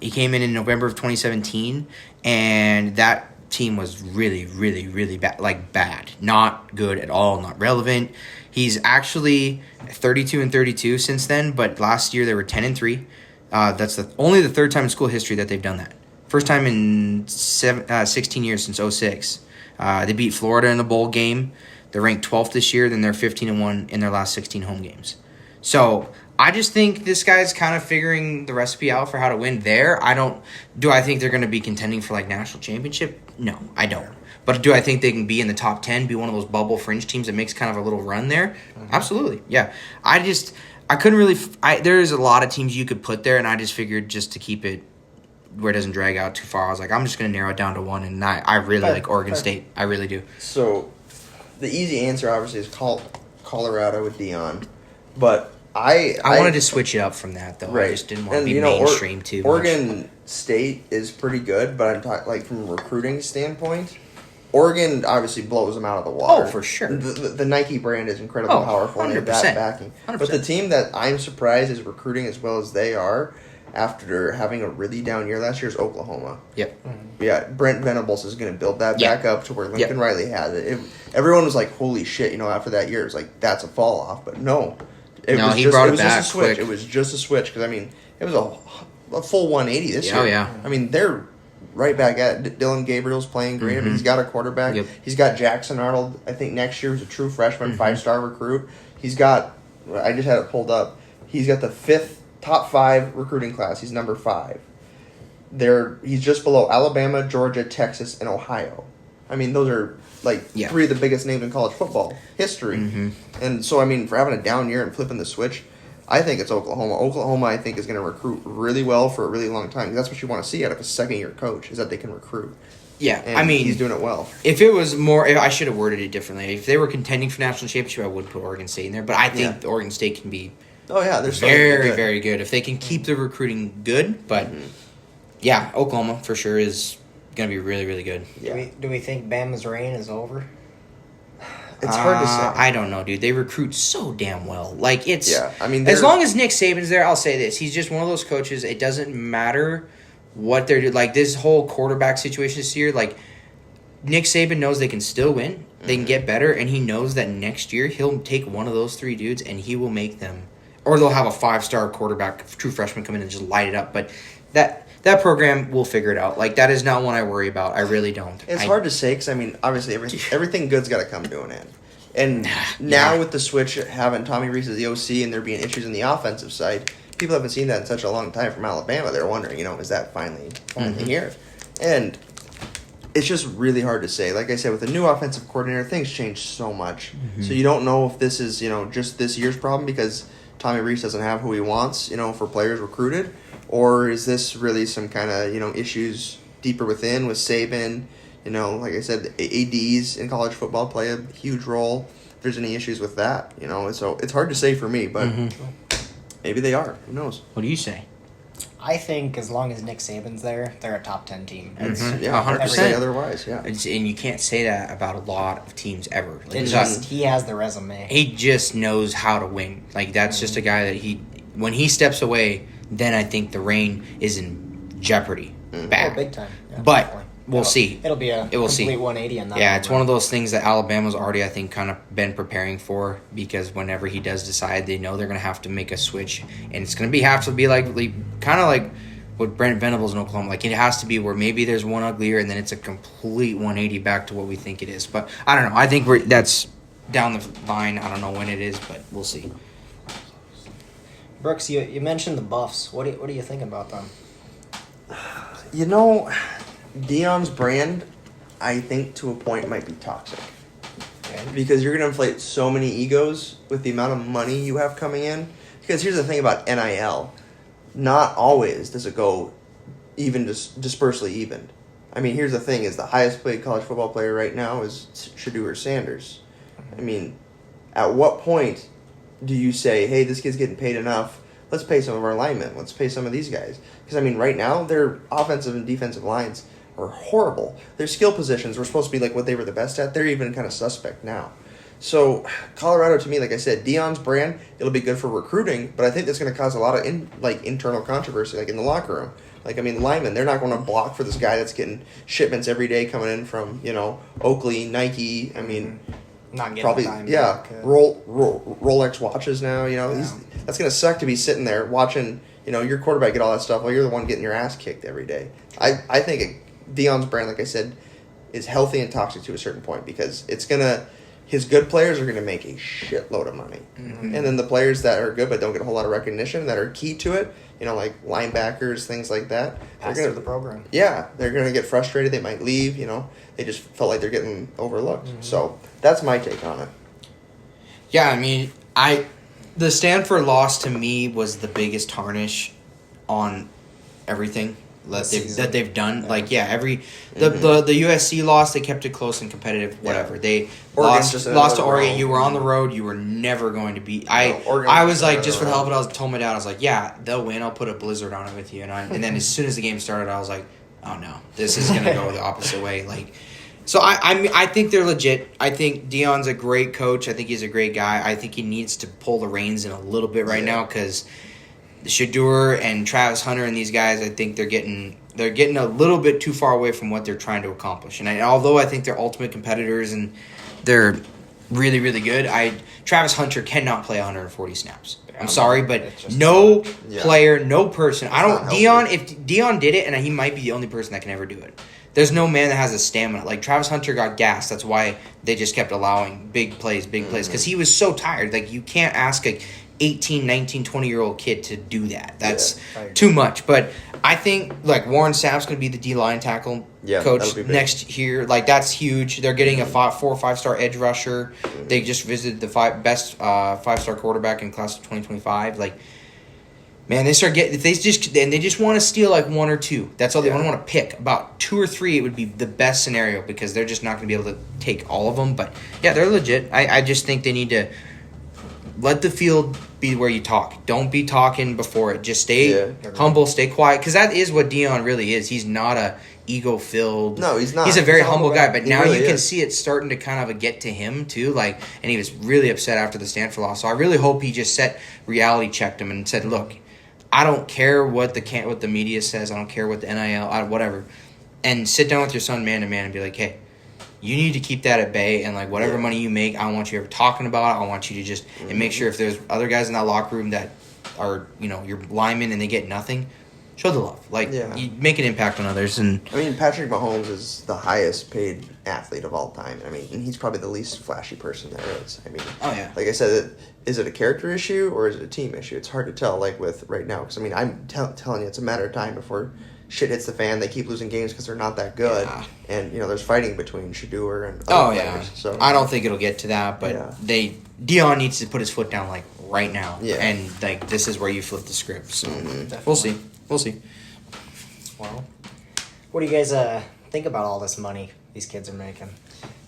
He came in November of 2017, and that team was really, really, really bad. Like, bad. Not good at all, not relevant. He's actually 32-32 since then, but last year they were 10-3. That's only the third time in school history that they've done that. First time in 16 years since 06. They beat Florida in the bowl game. They're ranked 12th this year. Then they're 15-1 in their last 16 home games. So I just think this guy's kind of figuring the recipe out for how to win there. Do I think they're going to be contending for like national championship? No, I don't. But do I think they can be in the top 10, be one of those bubble fringe teams that makes kind of a little run there? Absolutely, yeah. I couldn't really. There's a lot of teams you could put there, and I just figured just to keep it where it doesn't drag out too far, I was like, I'm just going to narrow it down to one, and I really like Oregon State. I really do. So, the easy answer obviously is Colorado with Dion, but I wanted to switch it up from that, though. Right. I just didn't want to And, be you know, mainstream too much. Oregon State is pretty good, but I'm talking like from a recruiting standpoint. Oregon obviously blows them out of the water. Oh, for sure. The Nike brand is incredibly Oh, powerful and they have that 100%. backing. 100%. But the team that I'm surprised is recruiting as well as they are, after having a really down year last year is Oklahoma. Yep. Yeah, Brent Venables is going to build that back up to where Lincoln Riley had it. Everyone was like, "Holy shit!" After that year, it was like that's a fall off. But no, he brought it back just a switch. quick. It was just a switch because it was a full 180 this year. Oh yeah. They're right back at it. Dylan Gabriel's playing great. He's got a quarterback. Yep. He's got Jackson Arnold. I think next year is a true freshman, 5-star recruit. He's got. I just had it pulled up. He's got the top 5 recruiting class. He's number 5. He's just below Alabama, Georgia, Texas, and Ohio. those are like 3 of the biggest names in college football history. And so, for having a down year and flipping the switch, I think it's Oklahoma. Oklahoma, I think, is going to recruit really well for a really long time. That's what you want to see out of a second-year coach, is that they can recruit. Yeah, And he's doing it well. If it was more, I should have worded it differently. If they were contending for national championship, I would put Oregon State in there. But I think Oregon State can be they're very, very good if they can keep the recruiting good. But yeah, Oklahoma for sure is going to be really, really good. Yeah. Do we think Bama's reign is over? It's hard to say. I don't know, dude. They recruit so damn well. Like, it's... Yeah, as long as Nick Saban's there, I'll say this. He's just one of those coaches. It doesn't matter what they're doing. Like, this whole quarterback situation this year, like, Nick Saban knows they can still win. They can get better, and he knows that next year he'll take one of those 3 dudes, and he will make them... Or they'll have a 5-star quarterback, true freshman, come in and just light it up. But that program will figure it out. Like, that is not one I worry about. I really don't. It's hard to say because, obviously everything good's got to come to an end. And now with the switch, having Tommy Rees as the OC and there being issues in the offensive side, people haven't seen that in such a long time from Alabama. They're wondering, is that finally here? And it's just really hard to say. Like I said, with the new offensive coordinator, things change so much. So you don't know if this is, just this year's problem because Tommy Rees doesn't have who he wants, for players recruited. Or is this really some kind of, issues deeper within with Saban? Like I said, ADs in college football play a huge role. If there's any issues with that, so it's hard to say for me, but maybe they are. Who knows? What do you say? I think as long as Nick Saban's there, they're a top 10 team. Yeah, 100%. Otherwise, yeah. And you can't say that about a lot of teams ever. Like, He has the resume. He just knows how to win. Like, that's just a guy that when he steps away, then I think the reign is in jeopardy. Bad. Big time. Yeah, but definitely. we'll see. It'll be a complete 180 on that. Yeah, it's one of those things that Alabama's already, I think, kind of been preparing for because whenever he does decide, they know they're going to have to make a switch. And it's going to have to be like kind of like with Brent Venables in Oklahoma. Like, it has to be where maybe there's one uglier and then it's a complete 180 back to what we think it is. But I don't know. I think that's down the line. I don't know when it is, but we'll see. Brooks, you mentioned the Buffs. What do you think about them? Deion's brand, I think to a point might be toxic. Okay. Because you're going to inflate so many egos with the amount of money you have coming in. Because here's the thing about NIL. Not always does it go even dispersely evened. Here's the thing, is the highest paid college football player right now is Shedeur Sanders. At what point do you say, hey, this kid's getting paid enough, let's pay some of our linemen, let's pay some of these guys? Because, right now, their offensive and defensive lines are horrible. Their skill positions were supposed to be like what they were the best at. They're even kind of suspect now. So, Colorado, to me, like I said, Deion's brand, it'll be good for recruiting, but I think that's going to cause a lot of internal controversy, like in the locker room. Linemen, they're not going to block for this guy that's getting shipments every day coming in from, Oakley, Nike, Not getting probably, time. Rolex watches now, that's going to suck to be sitting there watching, your quarterback get all that stuff while you're the one getting your ass kicked every day. I think Deion's brand, like I said, is healthy and toxic to a certain point because his good players are going to make a shitload of money. And then the players that are good but don't get a whole lot of recognition that are key to it, like linebackers, things like that. Pass through the program. Yeah, they're going to get frustrated. They might leave, They just felt like they're getting overlooked. So that's my take on it. Yeah, the Stanford loss to me was the biggest tarnish on everything that they've done. Yeah. The USC loss, they kept it close and competitive. Whatever they lost to Oregon. You were on the road. You were never going to beat. I was like, just for the hell of it, I told my dad, I was like, yeah, they'll win. I'll put a blizzard on it with you. And then as soon as the game started, I was like, oh no, this is gonna go the opposite way. So I think they're legit. I think Deion's a great coach. I think he's a great guy. I think he needs to pull the reins in a little bit right now because Shador and Travis Hunter and these guys, I think they're getting a little bit too far away from what they're trying to accomplish. And although I think they're ultimate competitors and they're really, really good, Travis Hunter cannot play 140 snaps. I'm sorry, but no player, no person. Dion, if Dion did it, and he might be the only person that can ever do it. There's no man that has the stamina. Like, Travis Hunter got gassed. That's why they just kept allowing big plays, because he was so tired. Like, you can't ask a 18, 19, 20-year-old kid to do that. That's too much. But I think, like, Warren Sapp's going to be the D-line tackle coach next year. Like, that's huge. They're getting a 4 or 5-star edge rusher. Mm-hmm. They just visited the best 5-star quarterback in class of 2025. Like, man, they just want to steal like 1 or 2. That's all they want to pick. About 2 or 3, it would be the best scenario because they're just not going to be able to take all of them. But yeah, they're legit. I just think they need to let the field be where you talk. Don't be talking before it. Just stay humble, stay quiet, because that is what Dion really is. He's not a ego-filled. No, he's not. He's a very humble guy. But now really you can see it starting to kind of get to him too. Like, and he was really upset after the Stanford loss. So I really hope he just reality checked him and said, "Look, I don't care what the media says. I don't care what the NIL, whatever. And sit down with your son man to man and be like, hey, you need to keep that at bay. And like whatever money you make, I don't want you ever talking about it. I want you to just and make sure if there's other guys in that locker room that are your linemen and they get nothing, show the love. Like you make an impact on others. And I mean, Patrick Mahomes is the highest paid athlete of all time. I mean, and he's probably the least flashy person there is. I mean, like I said, is it a character issue or is it a team issue? It's hard to tell. Like with right now, because I mean, I'm telling you, it's a matter of time before shit hits the fan. They keep losing games because they're not that good, and there's fighting between Shador and other players. So I don't think it'll get to that, but Dion needs to put his foot down like right now, and like this is where you flip the script. So we'll see. Well, what do you guys think about all this money these kids are making?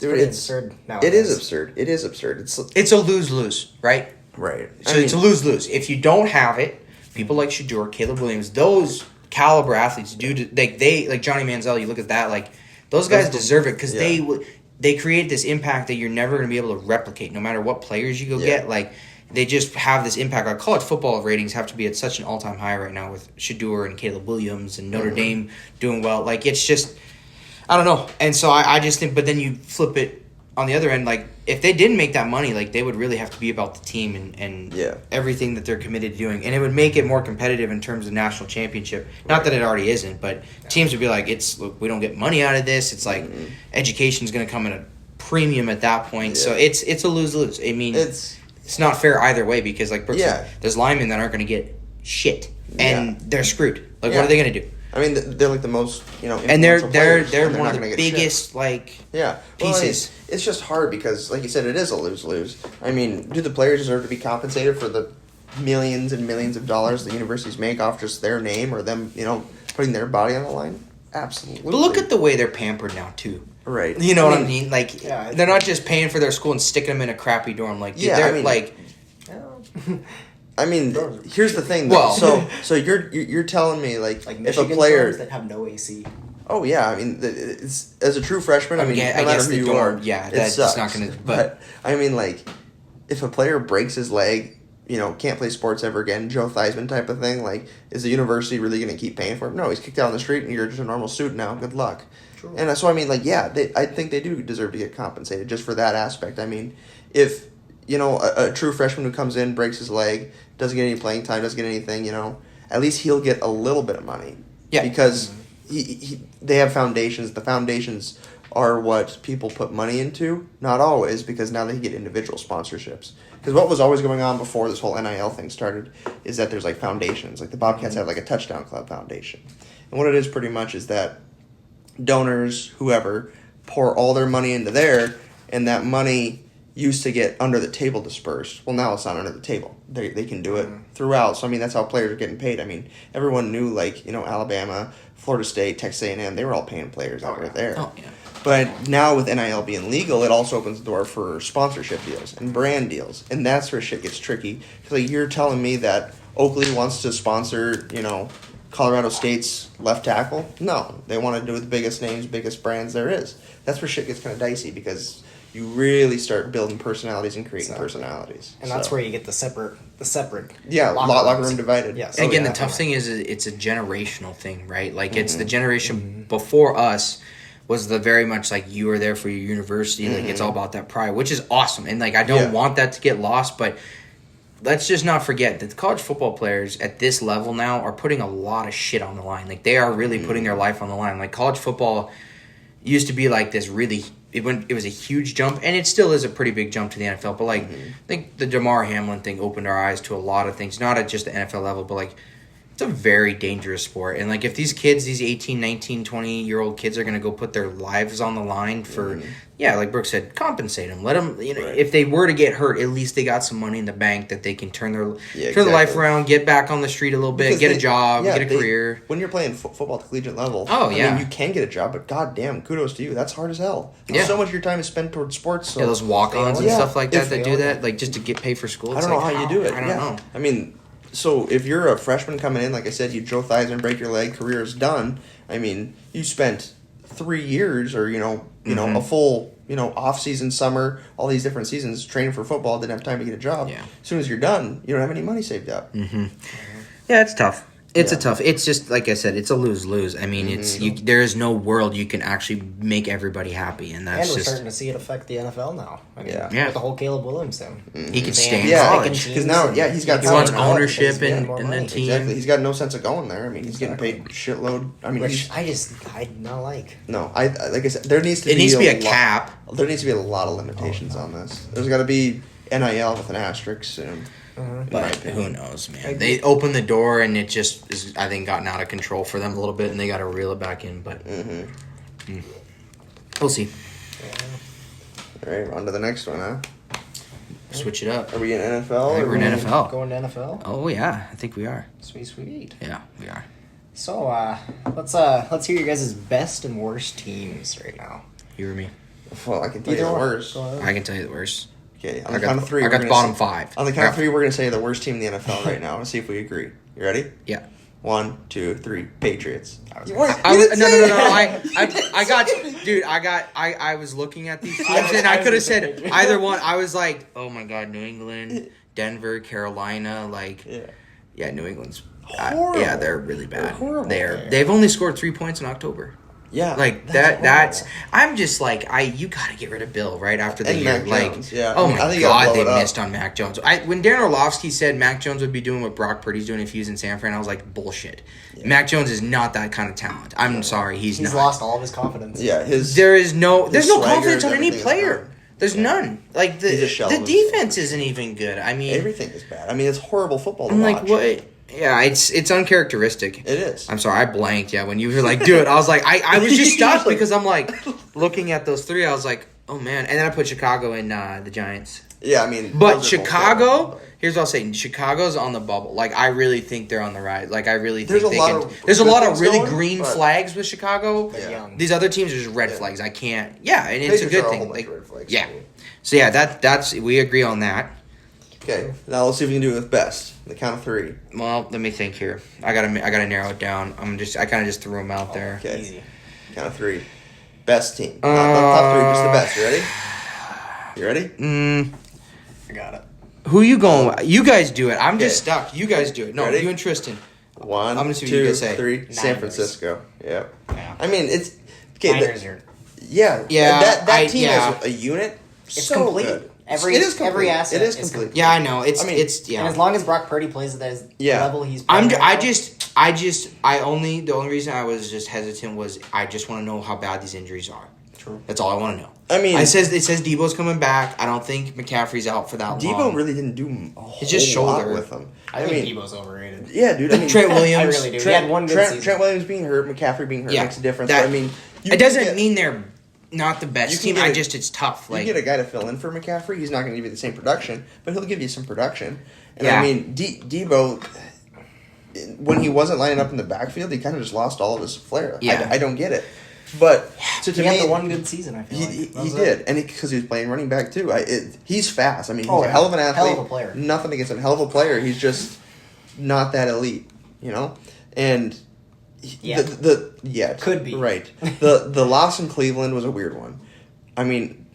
Dude, it's absurd nowadays. It is absurd. It is absurd. It's a lose-lose, right? Right. So it's a lose-lose. If you don't have it, people like Shador, Caleb Williams, those caliber athletes they like Johnny Manziel. You look at that, like those guys deserve it because they create this impact that you're never going to be able to replicate, no matter what players you go get. Like they just have this impact. Like college football ratings have to be at such an all-time high right now with Shador and Caleb Williams and Notre Dame doing well. Like it's just, I don't know. And so I just think, but then you flip it on the other end, like if they didn't make that money, like they would really have to be about the team and everything that they're committed to doing, and it would make it more competitive in terms of national championship. Not that it already isn't, but teams would be like, look, we don't get money out of this. It's like education's going to come at a premium at that point. So it's a lose-lose. I mean, it's not fair either way because like Brooks said, there's linemen that aren't going to get shit and they're screwed. Like what are they going to do? I mean, they're like the most, and they're one of the biggest pieces. It's just hard because, like you said, it is a lose-lose. I mean, do the players deserve to be compensated for the millions and millions of dollars the universities make off just their name or them, putting their body on the line? Absolutely. But look at the way they're pampered now too. Right. You know what I mean? Like they're not just paying for their school and sticking them in a crappy dorm. Like they're like. I mean, here's the thing. Though. So you're telling me like if a player that have no AC. Oh yeah, I mean, it's, as a true freshman, no matter who you are, that's not gonna. But I mean, like, if a player breaks his leg, can't play sports ever again, Joe Theismann type of thing, like, is the university really going to keep paying for him? No, he's kicked out on the street, and you're just a normal student now. Good luck. True. And so I mean, like, I think they do deserve to get compensated just for that aspect. I mean, if a true freshman who comes in, breaks his leg, doesn't get any playing time, doesn't get anything, at least he'll get a little bit of money. Yeah. Because they have foundations. The foundations are what people put money into. Not always, because now they get individual sponsorships. Because what was always going on before this whole NIL thing started is that there's like foundations. Like the Bobcats have like a Touchdown Club Foundation. And what it is pretty much is that donors, whoever, pour all their money into there, and that money used to get under the table dispersed. Well, now it's not under the table. They can do it throughout. So, I mean, that's how players are getting paid. I mean, everyone knew, like, Alabama, Florida State, Texas A&M, they were all paying players that were there. Oh, yeah. But now with NIL being legal, it also opens the door for sponsorship deals and brand deals. And that's where shit gets tricky. Because like, you're telling me that Oakley wants to sponsor, Colorado State's left tackle? No. They want to do the biggest names, biggest brands there is. That's where shit gets kind of dicey because you really start building personalities and creating personalities. And that's where you get the separate. Yeah, locker room divided. Yes. Again, yeah. the tough thing is it's a generational thing, right? Like it's the generation before us was the very much like you are there for your university. Like it's all about that pride, which is awesome. And like I don't want that to get lost, but let's just not forget that the college football players at this level now are putting a lot of shit on the line. Like they are really putting their life on the line. Like college football used to be like this really. It was a huge jump, and it still is a pretty big jump to the NFL. But like, I think the Damar Hamlin thing opened our eyes to a lot of things, not at just the NFL level, but like, it's a very dangerous sport. And like, if these kids, these 18, 19, 20-year-old kids are going to go put their lives on the line for, like Brooke said, compensate them. Let them, if they were to get hurt, at least they got some money in the bank that they can turn their life around, get back on the street a little bit, get a job, get a career. When you're playing football at the collegiate level, I mean, you can get a job, but goddamn, kudos to you. That's hard as hell. So much of your time is spent towards sports. So those walk-ons and stuff like that do that, like just to get paid for school. I don't know how you do it. I don't know. I mean, so if you're a freshman coming in, like I said, you Joe Theismann, break your leg, career is done. I mean, you spent 3 years or, a full, off season, summer, all these different seasons training for football, didn't have time to get a job. Yeah. As soon as you're done, you don't have any money saved up. Yeah, it's tough. It's a tough. It's just like I said. It's a lose-lose. I mean, there is no world you can actually make everybody happy, and that's And we're just starting to see it affect the NFL now. I mean, Yeah. with the whole Caleb Williams thing. he can stay in Yeah, college. because now, he's got He wants power now. ownership He's in getting more the money. team. Exactly. He's got no sense of going there. I mean, he's getting paid shitload. I mean, Which I did not like. no, like I said, there needs to It be needs to be a lot- cap. There needs to be a lot of limitations on this. There's got to be NIL with an asterisk soon. But who knows, man? They opened the door, and it just is, I think, gotten out of control for them a little bit, and they got to reel it back in. But we'll see. All right, on to the next one, huh? Switch it up. Are we in NFL? I think or we're in NFL. Going to NFL? Oh yeah, I think we are. Sweet. Yeah, we are. So let's hear your guys' best and worst teams right now. You or me? Well, I can tell you the worst. Go ahead. I can tell you the worst. Okay, on I the count got, of three, I we're got gonna the bottom say- five. On the count of three, we're going to say the worst team in the NFL right now and see if we agree. You ready? Yeah. 1, 2, 3. Patriots. No. I got, dude. I was looking at these teams, and I could have said either one. I was like, oh my god, New England, Denver, Carolina, like, yeah, New England's, Horrible. yeah, they're really bad. They're horrible. They've only scored 3 points in October. Yeah, Like that's that's. horrible. I'm just like, you got to get rid of Bill right after the And year. Mac Like, Jones, yeah. oh I mean, I my think you gotta god, blow they it up. missed on Mac Jones. When Darren Orlovsky said Mac Jones would be doing what Brock Purdy's doing if he was in San Fran, I was like, bullshit. Mac Jones is not that kind of talent. I'm sorry, he's not. lost all of his confidence. Yeah, There's no swagger confidence on and any everything is player. gone. There's none. Like He's a shell the of defense himself. isn't even good. I mean, everything is bad. I mean, it's horrible football to I'm watch. like, what? Yeah, it's uncharacteristic. It is. I'm sorry, I blanked. Yeah, when you were like, do it, I was like, I was just stuck because I'm like looking at those three. I was like, oh man, and then I put Chicago in the Giants. Yeah, I mean, But those are both Chicago, terrible. here's what I'll say: Chicago's on the bubble. Like I really think they're on the rise. Like I really There's think a they lot can. of There's a good lot of things really going, green but- flags with Chicago. They're Yeah. young. These other teams are just red flags. I can't. Yeah, and it's a Patriots good are a thing. whole bunch Like, of red flags yeah. to me. So yeah, that's we agree on that. Okay, now let's see if we can do it with best. The count of three. Well, let me think here. I gotta narrow it down. I kind of just threw them out there. Okay, Easy. count of three. Best team. Not the top three, just the best. You ready? You ready? I got it. Who you going with? You guys do it. I'm just Okay. stuck. You guys do it. No, Ready? you and Tristan. One, I'm gonna see what two, you guys say. 3. San Niners. Francisco. Yep. Yeah. I mean, it's okay. Niners are. Yeah, Yeah, That team yeah. as a unit. It's so complete. Good. Every it is complete. every asset It is is complete. Yeah, I know. It's I mean, it's yeah. And as long as Brock Purdy plays at the Yeah. level he's The playing right only reason I was just hesitant was I just want to know how bad these injuries are. True. That's all I want to know. I mean, it says Debo's coming back. I don't think McCaffrey's out for that long. Debo really didn't do a whole It's just lot shoulder. with them. I think Debo's overrated. Yeah, dude. I mean, Trent Williams. I really do. He had one good season. Trent Williams being hurt, McCaffrey being hurt Yeah, makes a difference. that- but I mean, you It can doesn't get- mean they're not the You best can team. get It's tough. You Like get a guy to fill in for McCaffrey. He's not going to give you the same production, but he'll give you some production. And Yeah. I mean, Debo, when he wasn't lining up in the backfield, he kind of just lost all of his flair. Yeah. I don't get it. But to He me, had the one good season. I feel like he That was did, it. and because he was playing running back too. He's fast. I mean, he's Oh, a yeah. hell of an athlete. Hell of a player. Nothing against him. Hell of a player. He's just not that elite, And Yeah. yeah, Could be. right. The loss in Cleveland was a weird one. I mean,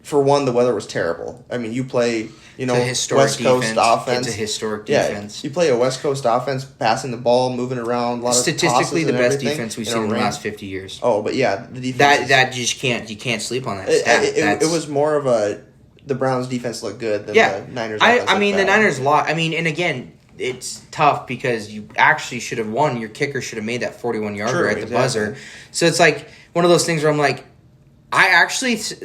for one, the weather was terrible. I mean, you play, It's a historic West Coast defense. offense. It's a historic Yeah, defense. you play a West Coast offense, passing the ball, moving around, a lot of Statistically, tosses the and best everything, defense we've in seen a in the rain. last 50 years. Oh, but yeah, the defense. That you can't sleep on that stat. It was more of the Browns defense looked good than Yeah. the Niners. I offense mean, looked the bad. Niners lost. I mean, and again, it's tough because you actually should have won. Your kicker should have made that 41-yarder True, at the exactly. buzzer. So it's like one of those things where I'm like, I actually, this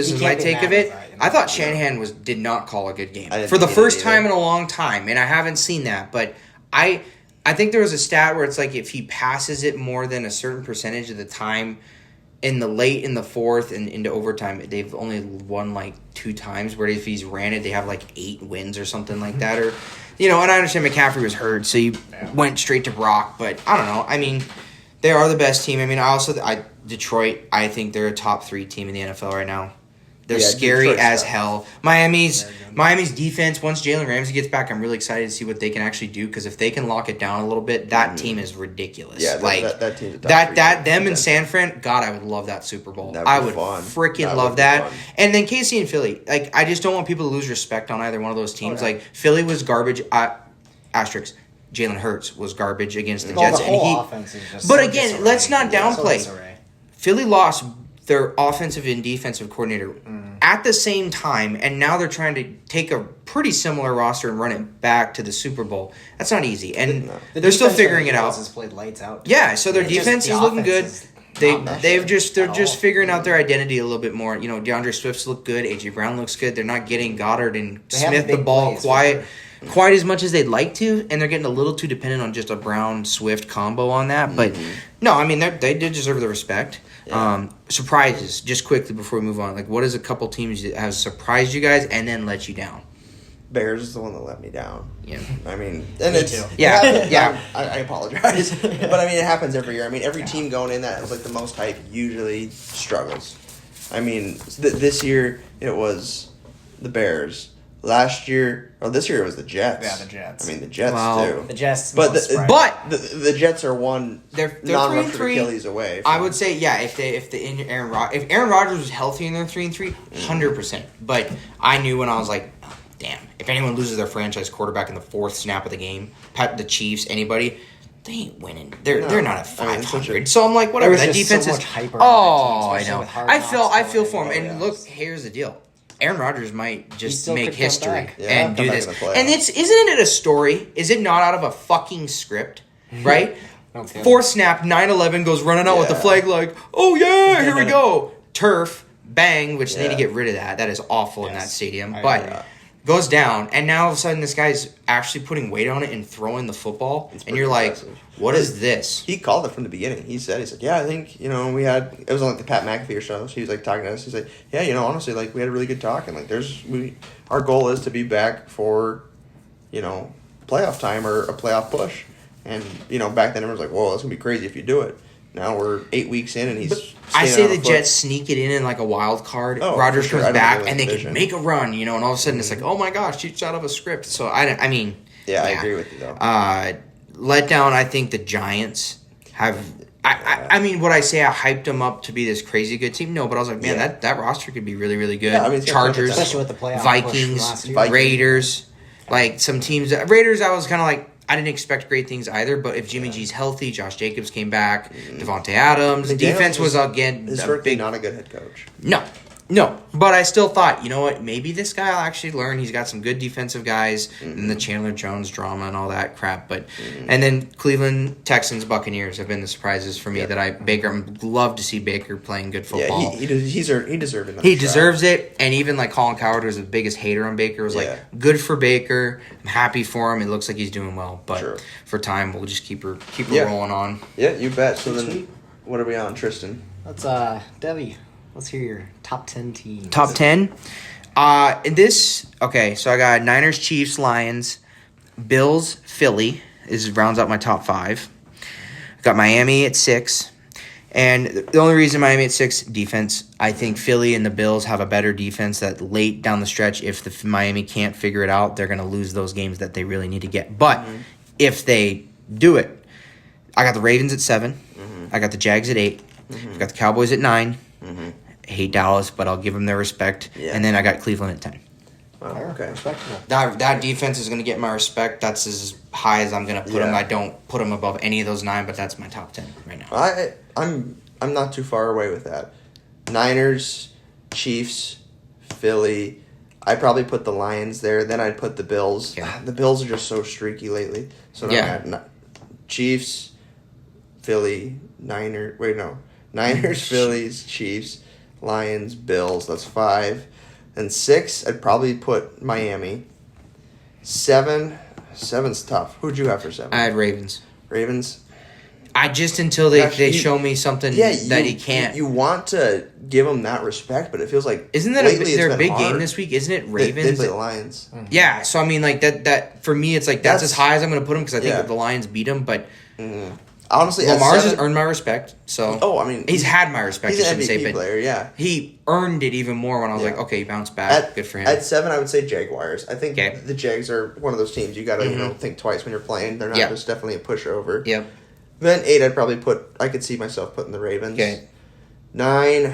You is my can't be take mad of at it. that, you know? I thought Shanahan did not call a good game I didn't for the think he did first time either. in a long time, and I haven't seen that. But I think there was a stat where it's like if he passes it more than a certain percentage of the time in the fourth and into overtime, they've only won like 2 times. Where if he's ran it, they have like 8 wins or something like that. Or, and I understand McCaffrey was hurt, so you went straight to Brock. But I don't know. I mean, they are the best team. I mean, Detroit, I think they're a top 3 team in the NFL right now. They're Yeah, scary Detroit's as tough. hell. Miami's defense, once Jalen Ramsey gets back, I'm really excited to see what they can actually do, because if they can lock it down a little bit, that team is ridiculous. Yeah, like that team's a top that 3 them team. and San Fran, God, I would love that Super Bowl. That'd I be would fun. freaking That love would be that. fun. And then KC and Philly, like I just don't want people to lose respect on either one of those teams. Okay. Like Philly was garbage. Asterisk. Jalen Hurts was garbage against the Well, Jets, the and whole offense is just But so again, disarray. let's not Yeah, downplay. so disarray. Philly lost their offensive and defensive coordinator at the same time, and now they're trying to take a pretty similar roster and run it back to the Super Bowl. That's not easy, and The they're still defense for figuring the it out. Eagles has played lights out. Yeah, so their It's just defense the is looking good. offense is not meshing They're at just all. figuring out their identity a little bit more. DeAndre Swift's look good. AJ Brown looks good. They're not getting Goddard and They have Smith the big ball plays for quite as much as they'd like to, and they're getting a little too dependent on just a Brown Swift combo on that. But no, I mean they did deserve the respect. Surprises, just quickly before we move on. Like, what is a couple teams that have surprised you guys and then let you down? Bears is the one that let me down. Yeah. I mean, and Me it's too. Yeah, it happens. yeah. I apologize, but I mean, it happens every year. I mean, every team going in that has like the most hype usually struggles. I mean, this year it was the Bears. This year it was the Jets. Yeah, the Jets. I mean, the Jets Wow. too. The Jets, But But the Jets are one They're non-ruptured 3-3. Achilles away. I would say, yeah, if Aaron Rodgers was healthy and they're 3-3, 100%. But I knew when I was like, oh, damn, if anyone loses their franchise quarterback in the 4th snap of the game, the Chiefs, anybody, they ain't winning. They're not at I mean, 500. So I'm like, whatever. There That was just defense so is. much hype around Oh, that I team, know. especially with Hard I Knocks feel going for him. in. And Oh, look, yes. here's the deal. Aaron Rodgers might just still make could come history back. Yeah, and come do back this. in the playoffs. And isn't it a story? Is it not out of a fucking script? Right? Okay. 4th snap, 9-11 goes running out with the Yeah. flag like, oh yeah, here we go. Turf, bang, which they need to Yeah. get rid of that. That is awful in that Yes, stadium. I But agree. goes down, and now all of a sudden this guy's actually putting weight on it and throwing the football. And pretty you're like, impressive. what is this? He called it from the beginning. He said, yeah, I think, we had, it was on like the Pat McAfee show. So he was like talking to us. He's like, yeah, honestly, like we had a really good talk. And like our goal is to be back for, playoff time or a playoff push. And, back then everyone was like, whoa, that's going to be crazy if you do it. Now we're 8 weeks in and he's. I standing say on the a foot. Jets sneak it in like a wild card. Oh, Rodgers for sure. comes I don't back know the and they can division. make a run, and all of a sudden it's like, oh my gosh, shoots out of a script. So I mean, Yeah, I agree with you though. Let down. I think the Giants have. I mean, would I say I hyped them up to be this crazy good team? No, but I was like, man, Yeah. that roster could be really, really good. Yeah, I mean, it's got Chargers, potential. Especially with the playoff push from Vikings, last year. Vikings. Raiders, like some teams. Raiders, I was kind of like, I didn't expect great things either. But if Jimmy G's healthy, Josh Jacobs came back, Devontae Adams, McDaniels defense was is again a historically big. not a good head coach. No, but I still thought, you know what? Maybe this guy will actually learn. He's got some good defensive guys, and the Chandler Jones drama and all that crap. But and then Cleveland Texans, Buccaneers have been the surprises for me. That I'm love to see Baker playing good football. Yeah, he deserved it. He deserves it, and even like Colin Coward, who was the biggest hater on Baker, was Yeah. like, "Good for Baker. I'm happy for him. It looks like he's doing well." But Sure. for time, we'll just keep her Yeah. rolling on. Yeah, you bet. So then, Sweet. what are we on, Tristan? Let's Debbie, let's hear your top 10 teams. Top 10. So I got Niners, Chiefs, Lions, Bills, Philly rounds out my top 5. Got Miami at 6. And the only reason Miami at 6, defense. I think Philly and the Bills have a better defense that late down the stretch, if the Miami can't figure it out, they're going to lose those games that they really need to get. But if they do it, I got the Ravens at 7. I got the Jags at 8. I got the Cowboys at 9. hate Dallas, but I'll give them their respect. Yeah. And then I got Cleveland at 10. Oh, Fair, okay. respectable. That defense is going to get my respect. That's as high as I'm going to put them. Yeah. I don't put them above any of those 9, but that's my top 10 right now. I'm not too far away with that. Niners, Chiefs, Philly. I'd probably put the Lions there. Then I'd put the Bills. Yeah. The Bills are just so streaky lately. So Yeah. Chiefs, Philly, Niners, Phillies, Chiefs, Lions, Bills. That's 5. And 6, I'd probably put Miami. 7's tough. Who'd you have for 7? I had Ravens. Ravens. I just until they Gosh, show me something Yeah, that he can't. You want to give them that respect, but it feels like Isn't that lately it's their been big hard. game this week? Isn't it They Ravens? play the Lions. Yeah, so I mean, like that for me, it's like that's as That's- high as I'm going to put him because I think Yeah. the Lions beat them. But Honestly, at Lamar's has 7 earned my respect. So Oh, I mean, he's had my respect. he's I an shouldn't MVP say, but player. Yeah. he earned it even more when I was Yeah. like, okay, he bounced back. Good for him. At 7, I would say Jaguars. I think Okay. the Jags are one of those teams you got to think twice when you're playing. They're not Yeah. just definitely a pushover. Yep. Then 8, I'd probably I could see myself putting the Ravens. Okay. 9,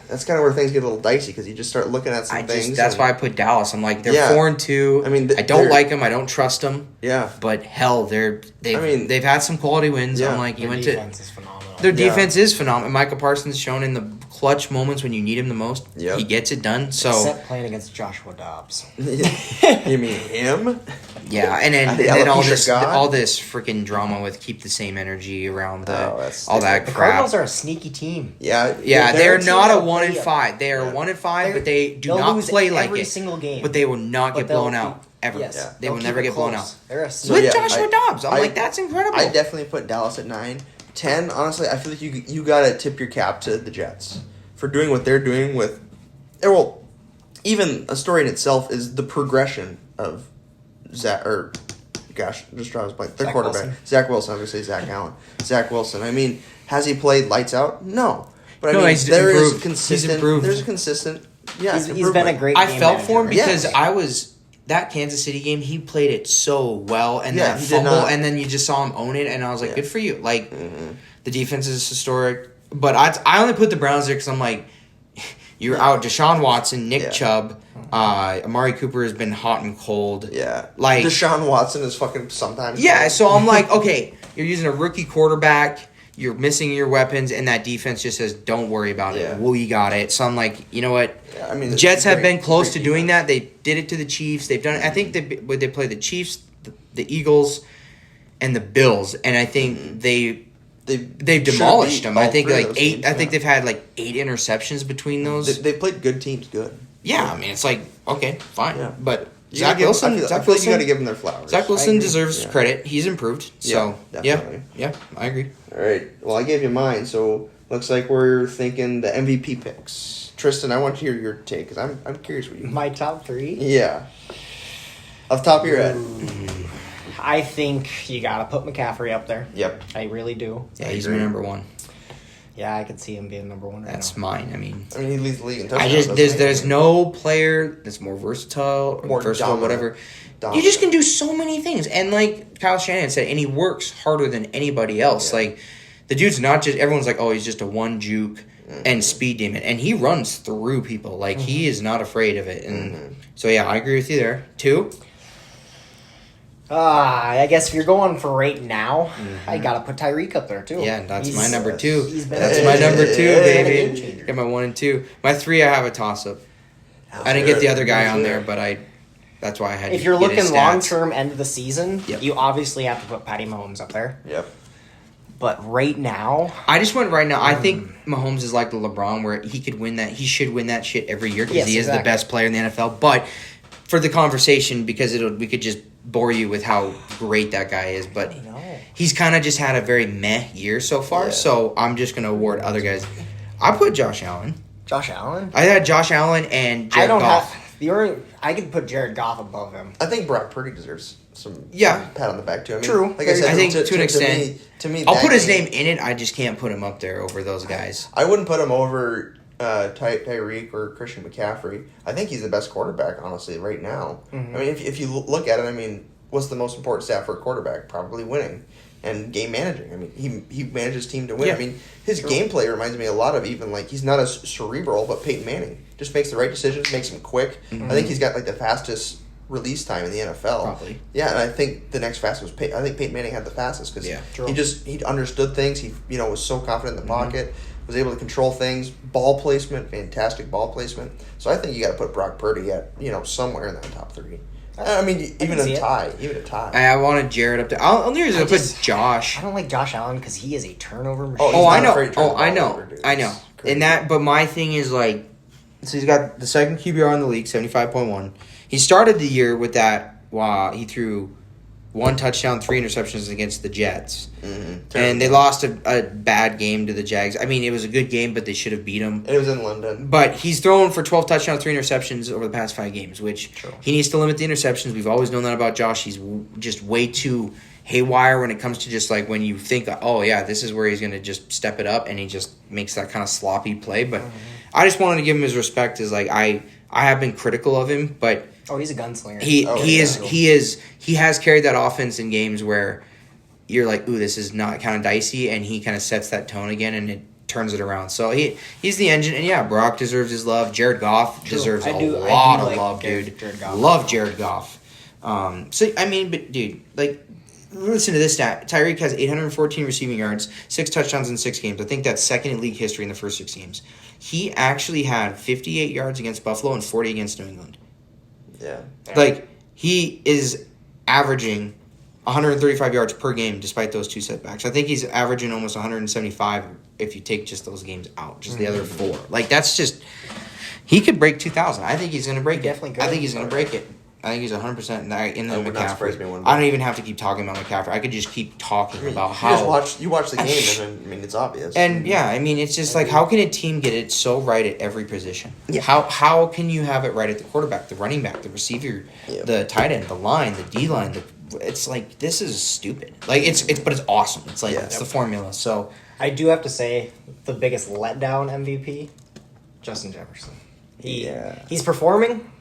that's kind of where things get a little dicey because you just start looking at some things. That's and- why I put Dallas. I'm like, they're Yeah. 4-2. I mean, I don't they're- like them. I don't trust them. Yeah. But hell, they've mean, had some quality wins. yeah. I'm like, you Their went to defense is phenomenal. their Yeah. defense is phenomenal. Micah Parsons shown in the clutch moments when you need him the most. Yep. He gets it done. So Except playing against Joshua Dobbs. You mean him? yeah, and then, The and then alopecia god? all this freaking drama with keep the same energy around Oh, that's all that The crap. Cardinals are a sneaky team. Yeah. Yeah, they're they're a team not a that'll 1-5. play They are Yeah. 1-5, but they do They'll not lose play like every it. single game. But they will not But get they'll blown out keep- ever. Yes, Yeah. They they'll will keep never it get blown close. out. They're a So, With yeah, Joshua Dobbs, I'm I- like, that's incredible. I definitely put Dallas at 9. 10, honestly, I feel like you gotta tip your cap to the Jets for doing what they're doing with. Well, even a story in itself is the progression of Zach or, gosh, just trying to play their Zach quarterback, Wilson. Zach Wilson. I'm gonna say Zach Allen. Zach Wilson. I mean, has he played lights out? No, but I No, mean, he's there is improved. consistent. He's improved. There's a consistent. Yeah, He's been a improvement. great. I game felt for him manager. because Yes. I was that Kansas City game. He played it so well, and Yeah, that he did fumble, not- and then you just saw him own it, and I was like, Yeah. good for you. Like the defense is historic, but I only put the Browns there because I'm like, you're out Deshaun Watson, Nick Yeah. Chubb, Amari Cooper has been hot and cold. Yeah, Like- Deshaun Watson is fucking sometimes. Yeah, so I'm like, okay, you're using a rookie quarterback. You're missing your weapons, and that defense just says, "Don't worry about Yeah. it. We got it." So I'm like, you know what? Yeah, I mean, The it's Jets have great- been close great to doing defense. that. They did it to the Chiefs. They've done it. I think they play the Chiefs, the Eagles, and the Bills, and I think they've demolished them. I think like 8. I think they've had like 8 interceptions between those. They played good teams good. Yeah, I mean it's like okay, fine, Yeah. but You Zach gotta give- Wilson. I feel Zach like you got to Wilson. give them their flowers. Zach Wilson agree. deserves Yeah. credit. He's improved. So Yeah, yeah, definitely. yeah, I agree. All right. Well, I gave you mine, so looks like we're thinking the MVP picks. Tristan, I want to hear your take because I'm curious what you. My top 3. Yeah. Off the top of your head. I think you gotta put McCaffrey up there. Yep. I really do. Yeah, I he's agree. my number 1. Yeah, I could see him being number 1 right That's now. mine. I mean, I mean, he leads the league in I touchdowns. just doesn't there's he? no player that's more versatile, More dominant. whatever. Dominant. You just can do so many things, and like Kyle Shanahan said, and he works harder than anybody else. Yeah. Like the dude's not just everyone's like, oh, he's just a one juke and speed demon, and he runs through people. Like he is not afraid of it, and so yeah, I agree with you there. 2, I guess if you're going for right now, I gotta put Tyreek up there too. yeah, that's my He's- number 2. He's been That's a- my number 2, Hey. baby. Game changer. Got my 1 and 2. My 3, I have a toss up. I didn't get the other guy on there, but that's why I had. If to you're get his looking long stats. term end of the season, Yep. you obviously have to put Patty Mahomes up there. Yep. But right now, I just went right now. I think Mahomes is like the LeBron, where he could win that. He should win that shit every year because Yes, he is the exactly. best player in the NFL. But for the conversation, because we could just bore you with how great that guy is. But I know. he's kind of just had a very meh year so far. Yeah. So I'm just gonna award other guys. I put Josh Allen. Josh Allen. I had Josh Allen and Jared I don't Goff. have I could put Jared Goff above him. I think Brock Purdy deserves some Yeah. pat on the back too. I mean, True. Like I said, I think to an extent. To me, I'll that put his game- name in it. I just can't put him up there over those guys. I wouldn't put him over Tyreek or Christian McCaffrey. I think he's the best quarterback, honestly, right now. I mean, if you look at it, I mean, what's the most important stat for a quarterback? Probably winning. and game managing. I mean, he manages his team to win. Yeah. I mean, his gameplay reminds me a lot of even like he's not as cerebral, but Peyton Manning just makes the right decisions, makes them quick. I think he's got like the fastest release time in the NFL. Probably. Yeah, and I think the next fastest was I think Peyton Manning had the fastest because Yeah. he understood things. He was so confident in the pocket, was able to control things. Ball placement, fantastic ball placement. So I think you got to put Brock Purdy at somewhere in that top 3. I mean, even a tie. I wanted Jared up there. I'll near to put Josh. I don't like Josh Allen because he is a turnover machine. He's Oh, not I know. afraid to turn Oh, the I ball know. over, dude. I know. It's crazy. And that, but my thing is like, so he's got the second QBR in the league, 75.1. He started the year with that. Wow, he threw 1 touchdown, 3 interceptions against the Jets, and they lost a bad game to the Jags. I mean, it was a good game, but they should have beat them. It was in London. But he's thrown for 12 touchdowns, 3 interceptions over the past 5 games, which he needs to limit the interceptions. We've always known that about Josh. He's just way too haywire when it comes to just like when you think, oh, yeah, this is where he's going to just step it up, and he just makes that kind of sloppy play. But I just wanted to give him his respect as like I have been critical of him, but he's a gunslinger. He has carried that offense in games where you're like, ooh, this is not kind of dicey, and he kind of sets that tone again, and it turns it around. So he's the engine, and yeah, Brock deserves his love. Jared Goff deserves a lot of love, dude. Jared Goff. Love Jared Goff. So I mean, but dude, like, listen to this stat. Tyreek has 814 receiving yards, 6 touchdowns in 6 games. I think that's second in league history in the first 6 games. He actually had 58 yards against Buffalo and 40 against New England. Yeah. Like, he is averaging 135 yards per game despite those 2 setbacks. I think he's averaging almost 175 if you take just those games out, just the other 4. Like, that's just... He could break 2,000. I think he's going to break it. Definitely could. I think he's going to break it. I think he's 100% in the That would not surprise me one McCaffrey. bit. I don't even have to keep talking about McCaffrey. I could just keep talking about You how... just watch the game, and I mean, it's obvious. And yeah, I mean, it's just like, how can a team get it so right at every position? Yeah. How can you have it right at the quarterback, the running back, the receiver, the tight end, the line, the D line? It's like, this is stupid. Like but it's awesome. It's like it's the formula. So I do have to say the biggest letdown MVP, Justin Jefferson. He's performing,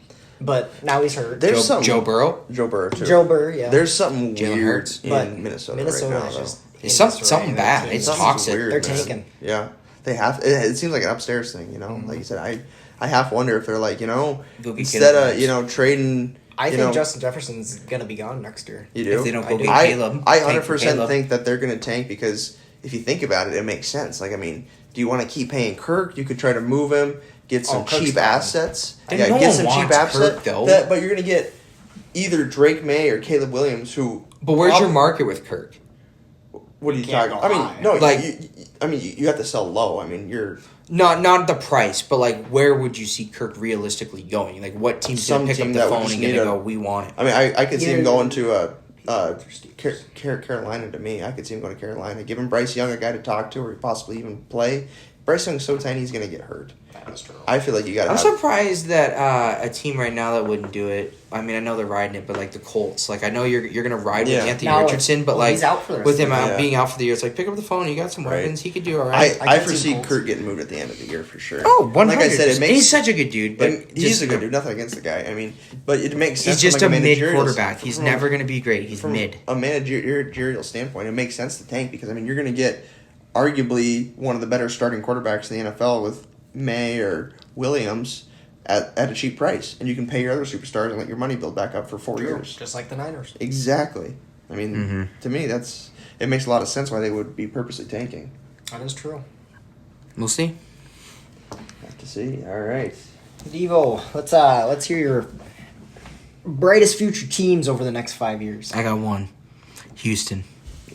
but now he's hurt. There's something Joe Burrow. Joe Burrow too. Joe Burrow, yeah. There's something Jalen weird Hurts. But in Minnesota is right now, just It's in something disarray. bad. That It's team. Something's toxic. weird, They're man. tanking. Yeah, they have. It seems like an upstairs thing, you know. Like you said, I half wonder if they're like, Go get instead Caleb of trading. I you think know, Justin Jefferson's gonna be gone next year. You do. If they don't I go do. get I Caleb. I tank for 100% Caleb. think that they're going to tank because if you think about it, it makes sense. Like, I mean, do you want to keep paying Kirk? You could try to move him, get some Kirk's cheap gone. assets. Dude, Yeah, no get one some cheap wants assets. Kirk, though. But you're going to get either Drake May or Caleb Williams, who. But where's your market with Kirk? What are you Can't talking? go I mean, high. no, Like- you have to sell low. I mean, you're. Not the price, but like where would you see Kirk realistically going? Like what team's Some gonna pick team up the that would phone just and need gonna a- go, we want it. I mean, I could see him Yeah. going to Carolina. To me, I could see him going to Carolina. Give him Bryce Young a guy to talk to, or possibly even play. Bryce Young's so tiny, he's going to get hurt. That's true. I feel like you got to. I'm surprised that a team right now that wouldn't do it. I mean, I know they're riding it, but like the Colts, like I know you're gonna ride Yeah. with Anthony Now, Richardson, but well, like he's out for the rest with of him the out year. being out for the year, it's like pick up the phone. You got some Right. weapons. He could do all right. I can see foresee Colts. Kurt getting moved at the end of the year for sure. Oh, 100%. Like I said, it makes he's such a good dude, but and he's a good dude. Nothing against the guy. I mean, but it makes He's sense. just from a like mid managerial- quarterback. He's from- never gonna be great. He's from mid. a managerial standpoint. It makes sense to tank because I mean you're going to get arguably one of the better starting quarterbacks in the NFL with May or Williams at a cheap price, and you can pay your other superstars and let your money build back up for 4 years. Just like the Niners. Exactly. I mean, Mm-hmm. to me, it makes a lot of sense why they would be purposely tanking. That is true. We'll see. Have to see. All right. Devo, let's hear your brightest future teams over the next 5 years. I got one. Houston.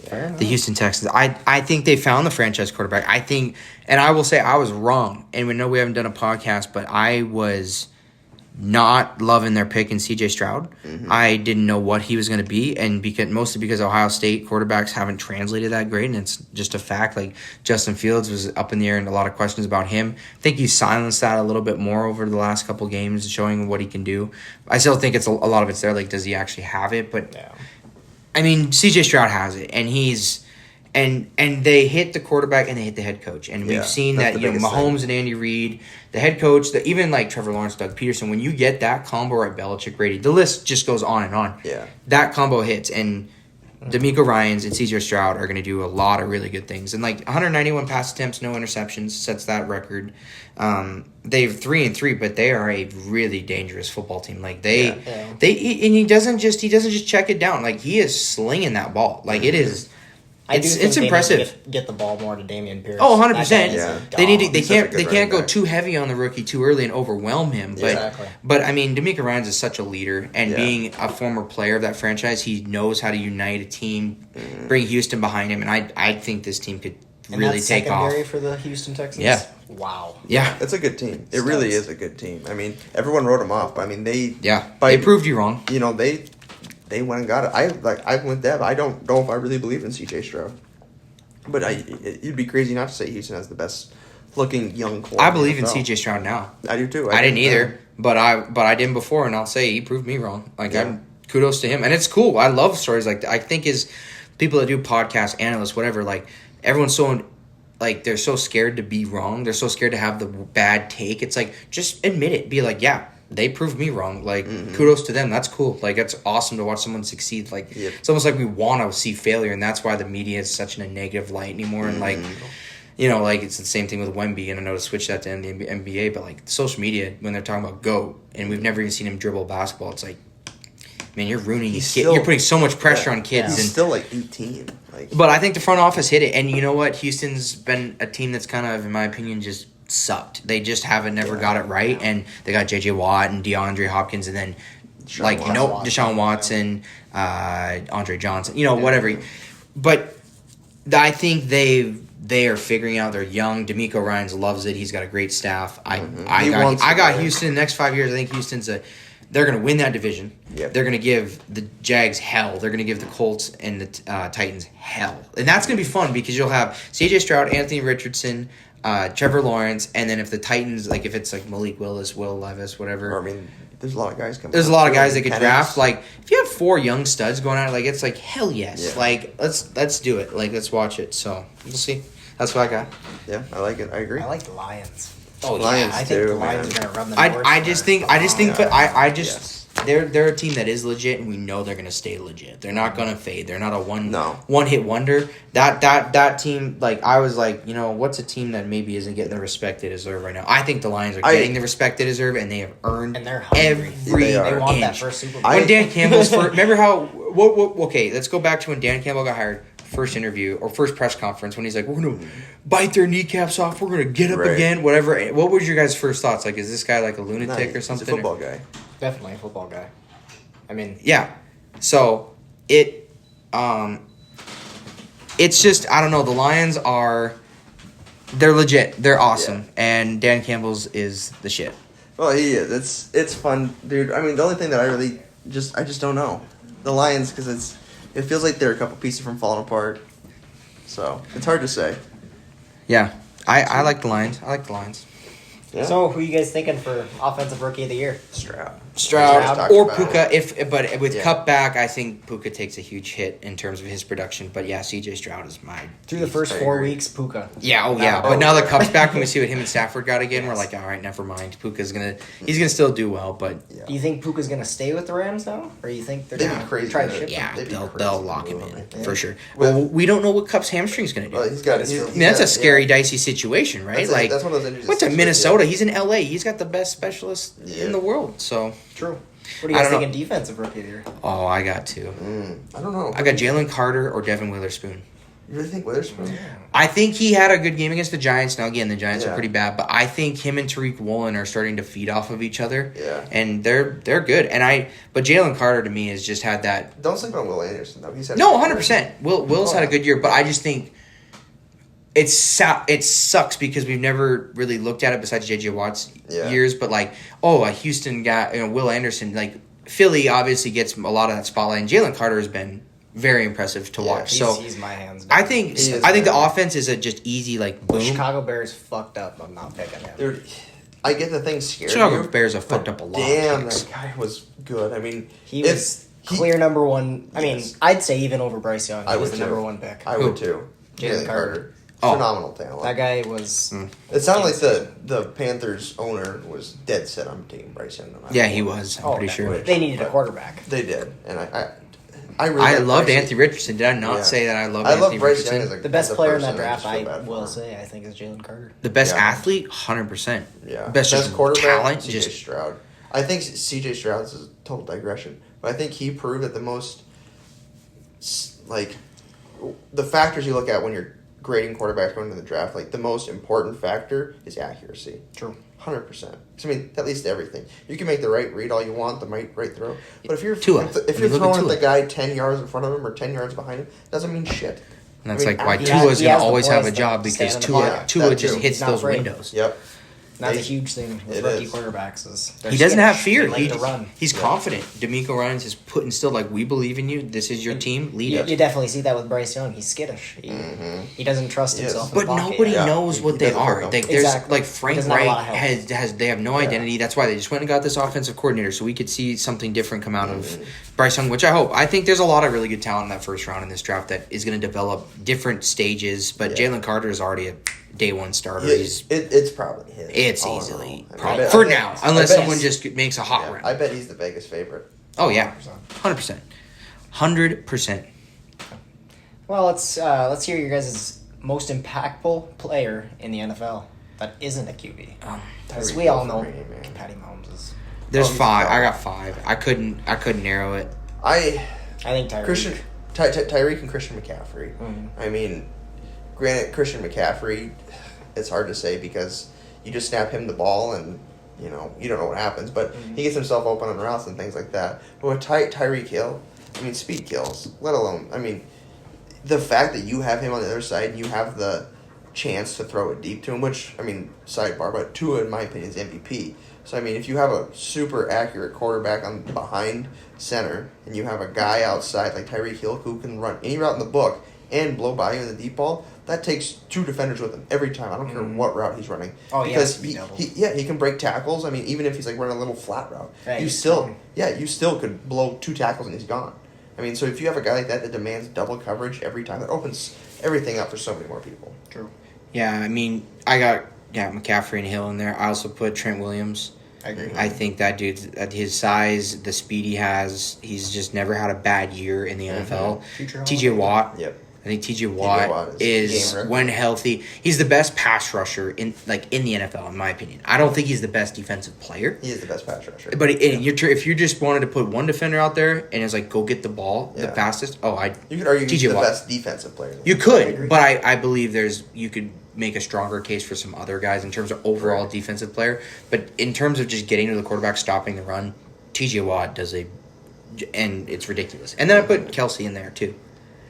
Fair enough. The Houston Texans. I think they found the franchise quarterback. I think, and I will say I was wrong. And we know we haven't done a podcast, but I was not loving their pick in C.J. Stroud. I didn't know what he was going to be, and mostly because Ohio State quarterbacks haven't translated that great, and it's just a fact. Like Justin Fields was up in the air, and a lot of questions about him. I think he silenced that a little bit more over the last couple games, showing what he can do. I still think it's a lot of it's there. Like, does he actually have it? But Yeah. I mean, C.J. Stroud has it, and he's and they hit the quarterback and they hit the head coach, and Yeah, we've seen that's that the biggest Mahomes and Andy Reid, the head coach, even like Trevor Lawrence, Doug Peterson. When you get that combo right, Belichick, Brady, the list just goes on and on. Yeah. That combo hits, and D'Amico Ryans and C.J. Stroud are going to do a lot of really good things. And, 191 pass attempts, no interceptions, sets that record. They're 3-3, but they are a really dangerous football team. And he doesn't just check it down. He is slinging that ball. It is. It's impressive. They need to get the ball more to Dameon Pierce. Oh, 100%. Yeah. They can't running go back. too heavy on the rookie too early and overwhelm him. But Exactly. but I mean, D'Amico Ryans is such a leader, and being a former player of that franchise, he knows how to unite a team, bring Houston behind him, and I think this team could really that's take off. secondary for the Houston Texans? Yeah. Wow. Yeah, It's a good team. It really is a good team. I mean, everyone wrote them off. But, I mean, they proved you wrong. They went and got it. I went with Deb. I don't know if I really believe in C.J. Stroud. But it'd be crazy not to say Houston has the best looking young core. I believe in NFL. C.J. Stroud now. I do too. I didn't either, but I didn't before, and I'll say he proved me wrong. Kudos to him, and it's cool. I love stories like that. I think is people that do podcasts, analysts, whatever. Everyone's so they're so scared to be wrong. They're so scared to have the bad take. It's just admit it. Be yeah. They proved me wrong. Kudos to them. That's cool. That's awesome to watch someone succeed. It's almost like we want to see failure, and that's why the media is such in a negative light anymore. And it's the same thing with Wemby. And I know to switch that to the NBA, but social media when they're talking about GOAT, and we've never even seen him dribble a basketball. It's man, you're ruining these kids. You're putting so much pressure on kids. He's still 18. But I think the front office hit it, and you know what? Houston's been a team that's kind of, in my opinion, just sucked. They just haven't never got it right, and they got J.J. Watt and DeAndre Hopkins, and then Deshaun Watson, Andre Johnson, whatever. But I think they are figuring out. They're young. D'Amico Ryans loves it. He's got a great staff. I got Houston in the next 5 years. I think Houston's they're going to win that division. Yep. They're going to give the Jags hell. They're going to give the Colts and the Titans hell. And that's going to be fun because you'll have C.J. Stroud, Anthony Richardson, Trevor Lawrence, and then if the Titans, if it's Malik Willis, Will Levis, whatever. I mean, there's a lot of guys coming. There's a lot of guys that could draft. If you have 4 young studs going out, it's hell yes. Yeah. Let's do it. Let's watch it. So we'll see. That's what I got. Yeah, I like it. I agree. I like the Lions. Oh, Lions I think too, the Lions man. are going to run the I just think, Yes. they're a team that is legit, and we know they're going to stay legit. They're not going to fade. They're not a one hit wonder. That team, I was what's a team that maybe isn't getting the respect they deserve right now? I think the Lions are getting the respect they deserve, and they have earned And they're hungry. every They want that inch. first Super Bowl. When Dan Campbell's first, remember how? Okay, let's go back to when Dan Campbell got hired. First interview or first press conference when he's we're gonna bite their kneecaps off, we're gonna get up again, whatever. What was your guys' first thoughts? Is this guy a lunatic or something? He's a football guy. Definitely a football guy. I mean, Yeah. So it's just I don't know. The Lions they're legit. They're awesome, and Dan Campbell's is the shit. Well, he is. It's fun, dude. I mean, the only thing that I just don't know the Lions because it feels like they're a couple pieces from falling apart. So it's hard to say. Yeah, I like the Lions. Yeah. So who are you guys thinking for offensive rookie of the year? Stroud Stroud or about Puka. But with Yeah. Cup back, I think Puka takes a huge hit in terms of his production. But yeah, C.J. Stroud is my. Through the first I 4 agree. weeks, Puka. Yeah, But now the Cup's back, and we see what him and Stafford got again. We're all right, never mind. Puka's he's gonna still do well, but Do you think Puka's going to stay with the Rams now? Or you think they're They'd going be to crazy try to with ship it. him? yeah, They'd be they'll crazy lock him with in him. for sure. Well- Well, we don't know what Cup's hamstring's gonna do. Well, he's got. That's true. I mean, that's a scary, dicey situation, right? That's one of those injuries. went to that's Minnesota. yeah. He's in LA. He's got the best specialist in the world. So, True. What are you I guys don't know. thinking defensive rookie of the year? oh, I got two. I don't know. I got Jalen Carter or Devin Witherspoon. You really think Witherspoon? I think he had a good game against the Giants. Now, again, the Giants are Yeah. pretty bad, but I think him and Tariq Woolen are starting to feed off of each other. Yeah. And they're good. But Jalen Carter to me has just had that. Don't sleep on Will Anderson though. He's had No, 100%. Will's had a good year, but I just think it sucks because we've never really looked at it besides J.J. Watt's years. But a Houston guy, Will Anderson, Philly obviously gets a lot of that spotlight, and Jalen Carter has been very impressive to watch. He's my hands down. I think the offense is a just easy boom. Chicago Bears fucked up. I'm not picking him. Dude, I get the thing scared Chicago you, Bears have but fucked up a lot of Damn, picks. that guy was good. I mean, He was clear number one. I mean, Yes. I'd say even over Bryce Young. He I was would the too. number one pick. I would too. Jalen Carter. Oh. Phenomenal talent. That guy was. It sounded like the Panthers owner was dead set on taking Bryce Young. Yeah, he was. I'm pretty sure. They needed a quarterback. They did, and I I really I like loved Bryce. Anthony Richardson. Did I not Yeah. say that I love I Anthony love Bryce Richardson? Young as a The best as a player in that person, I draft, just feel I bad for will him. say, I think is Jalen Carter. The best Yeah. athlete, 100%. Yeah, Best just quarterback, talent, CJ just Stroud. I think CJ Stroud is a total digression, but I think he proved that the most like the factors you look at when you're grading quarterbacks going into the draft, like the most important factor is accuracy. True. 100%. I mean, at least everything. You can make the right read all you want, the right throw, but if you're Tua. if I you're mean, look at throwing at Tua. the guy 10 yards in front of him or 10 yards behind him, doesn't mean shit. and that's I mean, like why he Tua's has going to the always have a poise job to because stand in the pocket. Tua That just too. hits He's not those afraid. windows. Yep. That's a They- huge thing with it rookie is. quarterbacks. Is they're He doesn't have skittish. fear. They like to run. He's confident. D'Amico Ryan's is put instilled like we believe in you. This is your team. Lead You, it. you definitely see that with Bryce Young. He's skittish. He doesn't trust He is. himself. In But the pocket. nobody Yeah. knows He what they doesn't are. know. Like there's Exactly. like He Frank doesn't have a Wright lot of help. has they have no identity. That's why they just went and got this offensive coordinator so we could see something different come out of Bryce Young, which I hope. I think there's a lot of really good talent in that first round in this draft that is going to develop different stages. But Yeah. Jalen Carter is already a day one starter. Yeah, He's it's probably his. it's all in easily all. I mean, probably I for bet- now, I unless bet someone he's- just makes a hot yeah, round. I bet he's the Vegas favorite. Oh yeah, 100%, 100%. Well, let's hear your guys' most impactful player in the NFL that isn't a QB. As Tyreek we all Hill know, for me, man. Patty Mahomes is. There's he's five. a I got five. I couldn't narrow it. I I think Tyreek. Christian Tyreek and Christian McCaffrey. Mhm. I mean, granted, Christian McCaffrey, it's hard to say because you just snap him the ball and you don't know what happens, but he gets himself open on routes and things like that. But with Tyreek Hill, I mean, speed kills. Let alone, I mean, the fact that you have him on the other side and you have the chance to throw it deep to him, which I mean, sidebar, but Tua, in my opinion, is MVP. So I mean, if you have a super accurate quarterback on behind center, and you have a guy outside like Tyreek Hill who can run any route in the book and blow by you in the deep ball, that takes two defenders with him every time. I don't care what route he's running. Oh, he because has to be doubled. he can break tackles. I mean, even if he's like running a little flat route, Yeah, you he's still strong. you still could blow two tackles and he's gone. I mean, so if you have a guy like that demands double coverage every time, that opens everything up for so many more people. True. Yeah, I mean, I got McCaffrey and Hill in there. I also put Trent Williams. I agree. I think that dude, at his size, the speed he has, he's just never had a bad year in the NFL. Future Hall of TJ Watt. Yep. I think TJ Watt Watt is is game record. when healthy, he's the best pass rusher in the NFL in my opinion. I don't think he's the best defensive player. He is the best pass rusher. But if you just wanted to put one defender out there and it's like go get the ball the Yeah. fastest, You could argue he's TJ the Watt. best defensive player. You I could, agree. but I believe you could make a stronger case for some other guys in terms of overall defensive player. But in terms of just getting to the quarterback, stopping the run, TJ Watt and it's ridiculous. And then I put Kelsey in there too.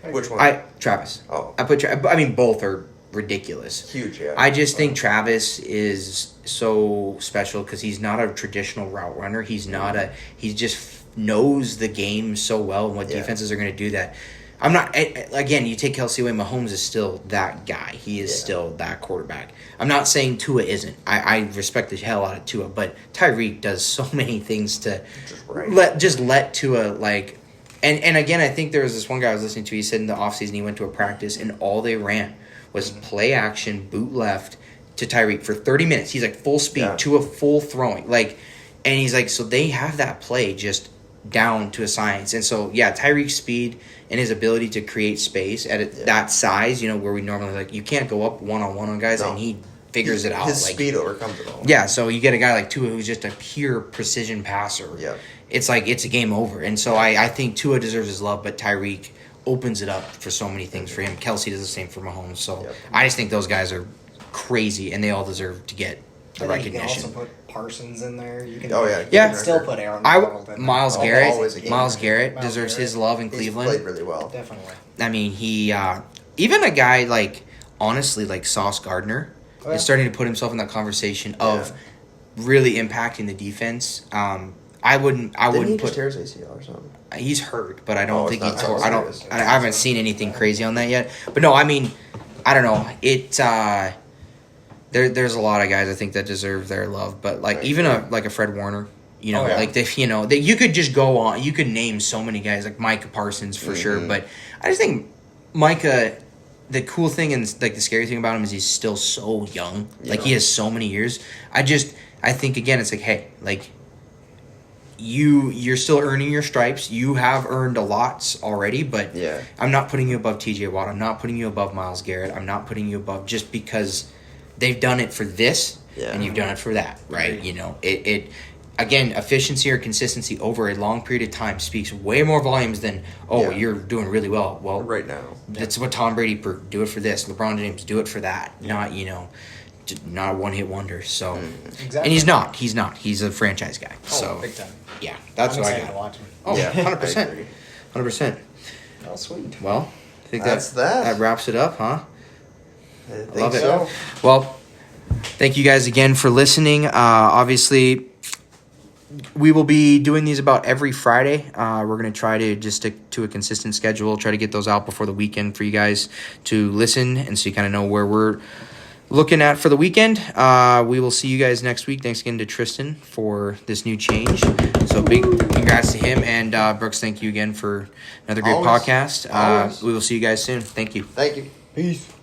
Which one? Travis. Oh. I put. I mean, both are ridiculous. Huge, yeah. I just think Travis is so special because he's not a traditional route runner. He's not he just knows the game so well and what Yeah. defenses are going to do that. I'm not. Again, you take Kelsey away, Mahomes is still that guy. He is still that quarterback. I'm not saying Tua isn't. I respect the hell out of Tua, but Tyreek does so many things to let Tua like. And again, I think there was this one guy I was listening to. He said in the offseason he went to a practice and all they ran was play action, boot left to Tyreek for 30 minutes. He's like full speed to a full throwing. And he's like, so they have that play just down to a science. And so, Tyreek's speed and his ability to create space at that size, where we normally you can't go up one-on-one on guys, and he figures it out. His speed overcomes it all. Yeah, so you get a guy like Tua who's just a pure precision passer. Yeah. It's like it's a game over. And so I think Tua deserves his love, but Tyreek opens it up for so many things for him. Kelsey does the same for Mahomes. So I just think those guys are crazy, and they all deserve to get the I think you can recognition. also put Parsons in there. You can, Yeah. You can still record. put Aaron Donald in there. Miles Oh, Garrett. always a game Miles record. Garrett Miles deserves Garrett. his love in He's Cleveland. played really well. Definitely. I mean, he even a guy like honestly like Sauce Gardner Oh, yeah. is starting to put himself in that conversation of really impacting the defense. I wouldn't Didn't he put. just tear his ACL or something? He's hurt, but I don't Oh, think it's he's. not that I don't. serious. I haven't seen anything crazy on that yet. But no, I mean, I don't know. There's a lot of guys I think that deserve their love, but like even a Fred Warner, that you could just go on. You could name so many guys like Micah Parsons for sure, but I just think Micah. The cool thing and like the scary thing about him is he's still so young. Like he has so many years. I think again, it's like, hey, like you're still earning your stripes. You have earned a lot already, but Yeah. I'm not putting you above TJ Watt. I'm not putting you above Myles Garrett. I'm not putting you above just because they've done it for this and you've done it for that, right? Right. You know, it again, efficiency or consistency over a long period of time speaks way more volumes than you're doing really well. Well, Right now. that's what Tom Brady do it for this. LeBron James do it for that. Not not a one hit wonder. So, Exactly. and he's not. He's not. He's a franchise guy. So big time. yeah, that's I'm what I excited to got. watch him. Oh, Yeah, 100%. I agree. 100%. Oh, sweet. Well, I think That's that. that wraps it up, huh? I think love it. so. Well, thank you guys again for listening. Obviously, we will be doing these about every Friday. We're going to try to just stick to a consistent schedule, try to get those out before the weekend for you guys to listen and so you kind of know where we're looking at for the weekend. We will see you guys next week. Thanks again to Tristan for this new change. So big congrats to him. And Brooks, thank you again for another great Always. podcast. Always. We will see you guys soon. Thank you. Thank you. Peace.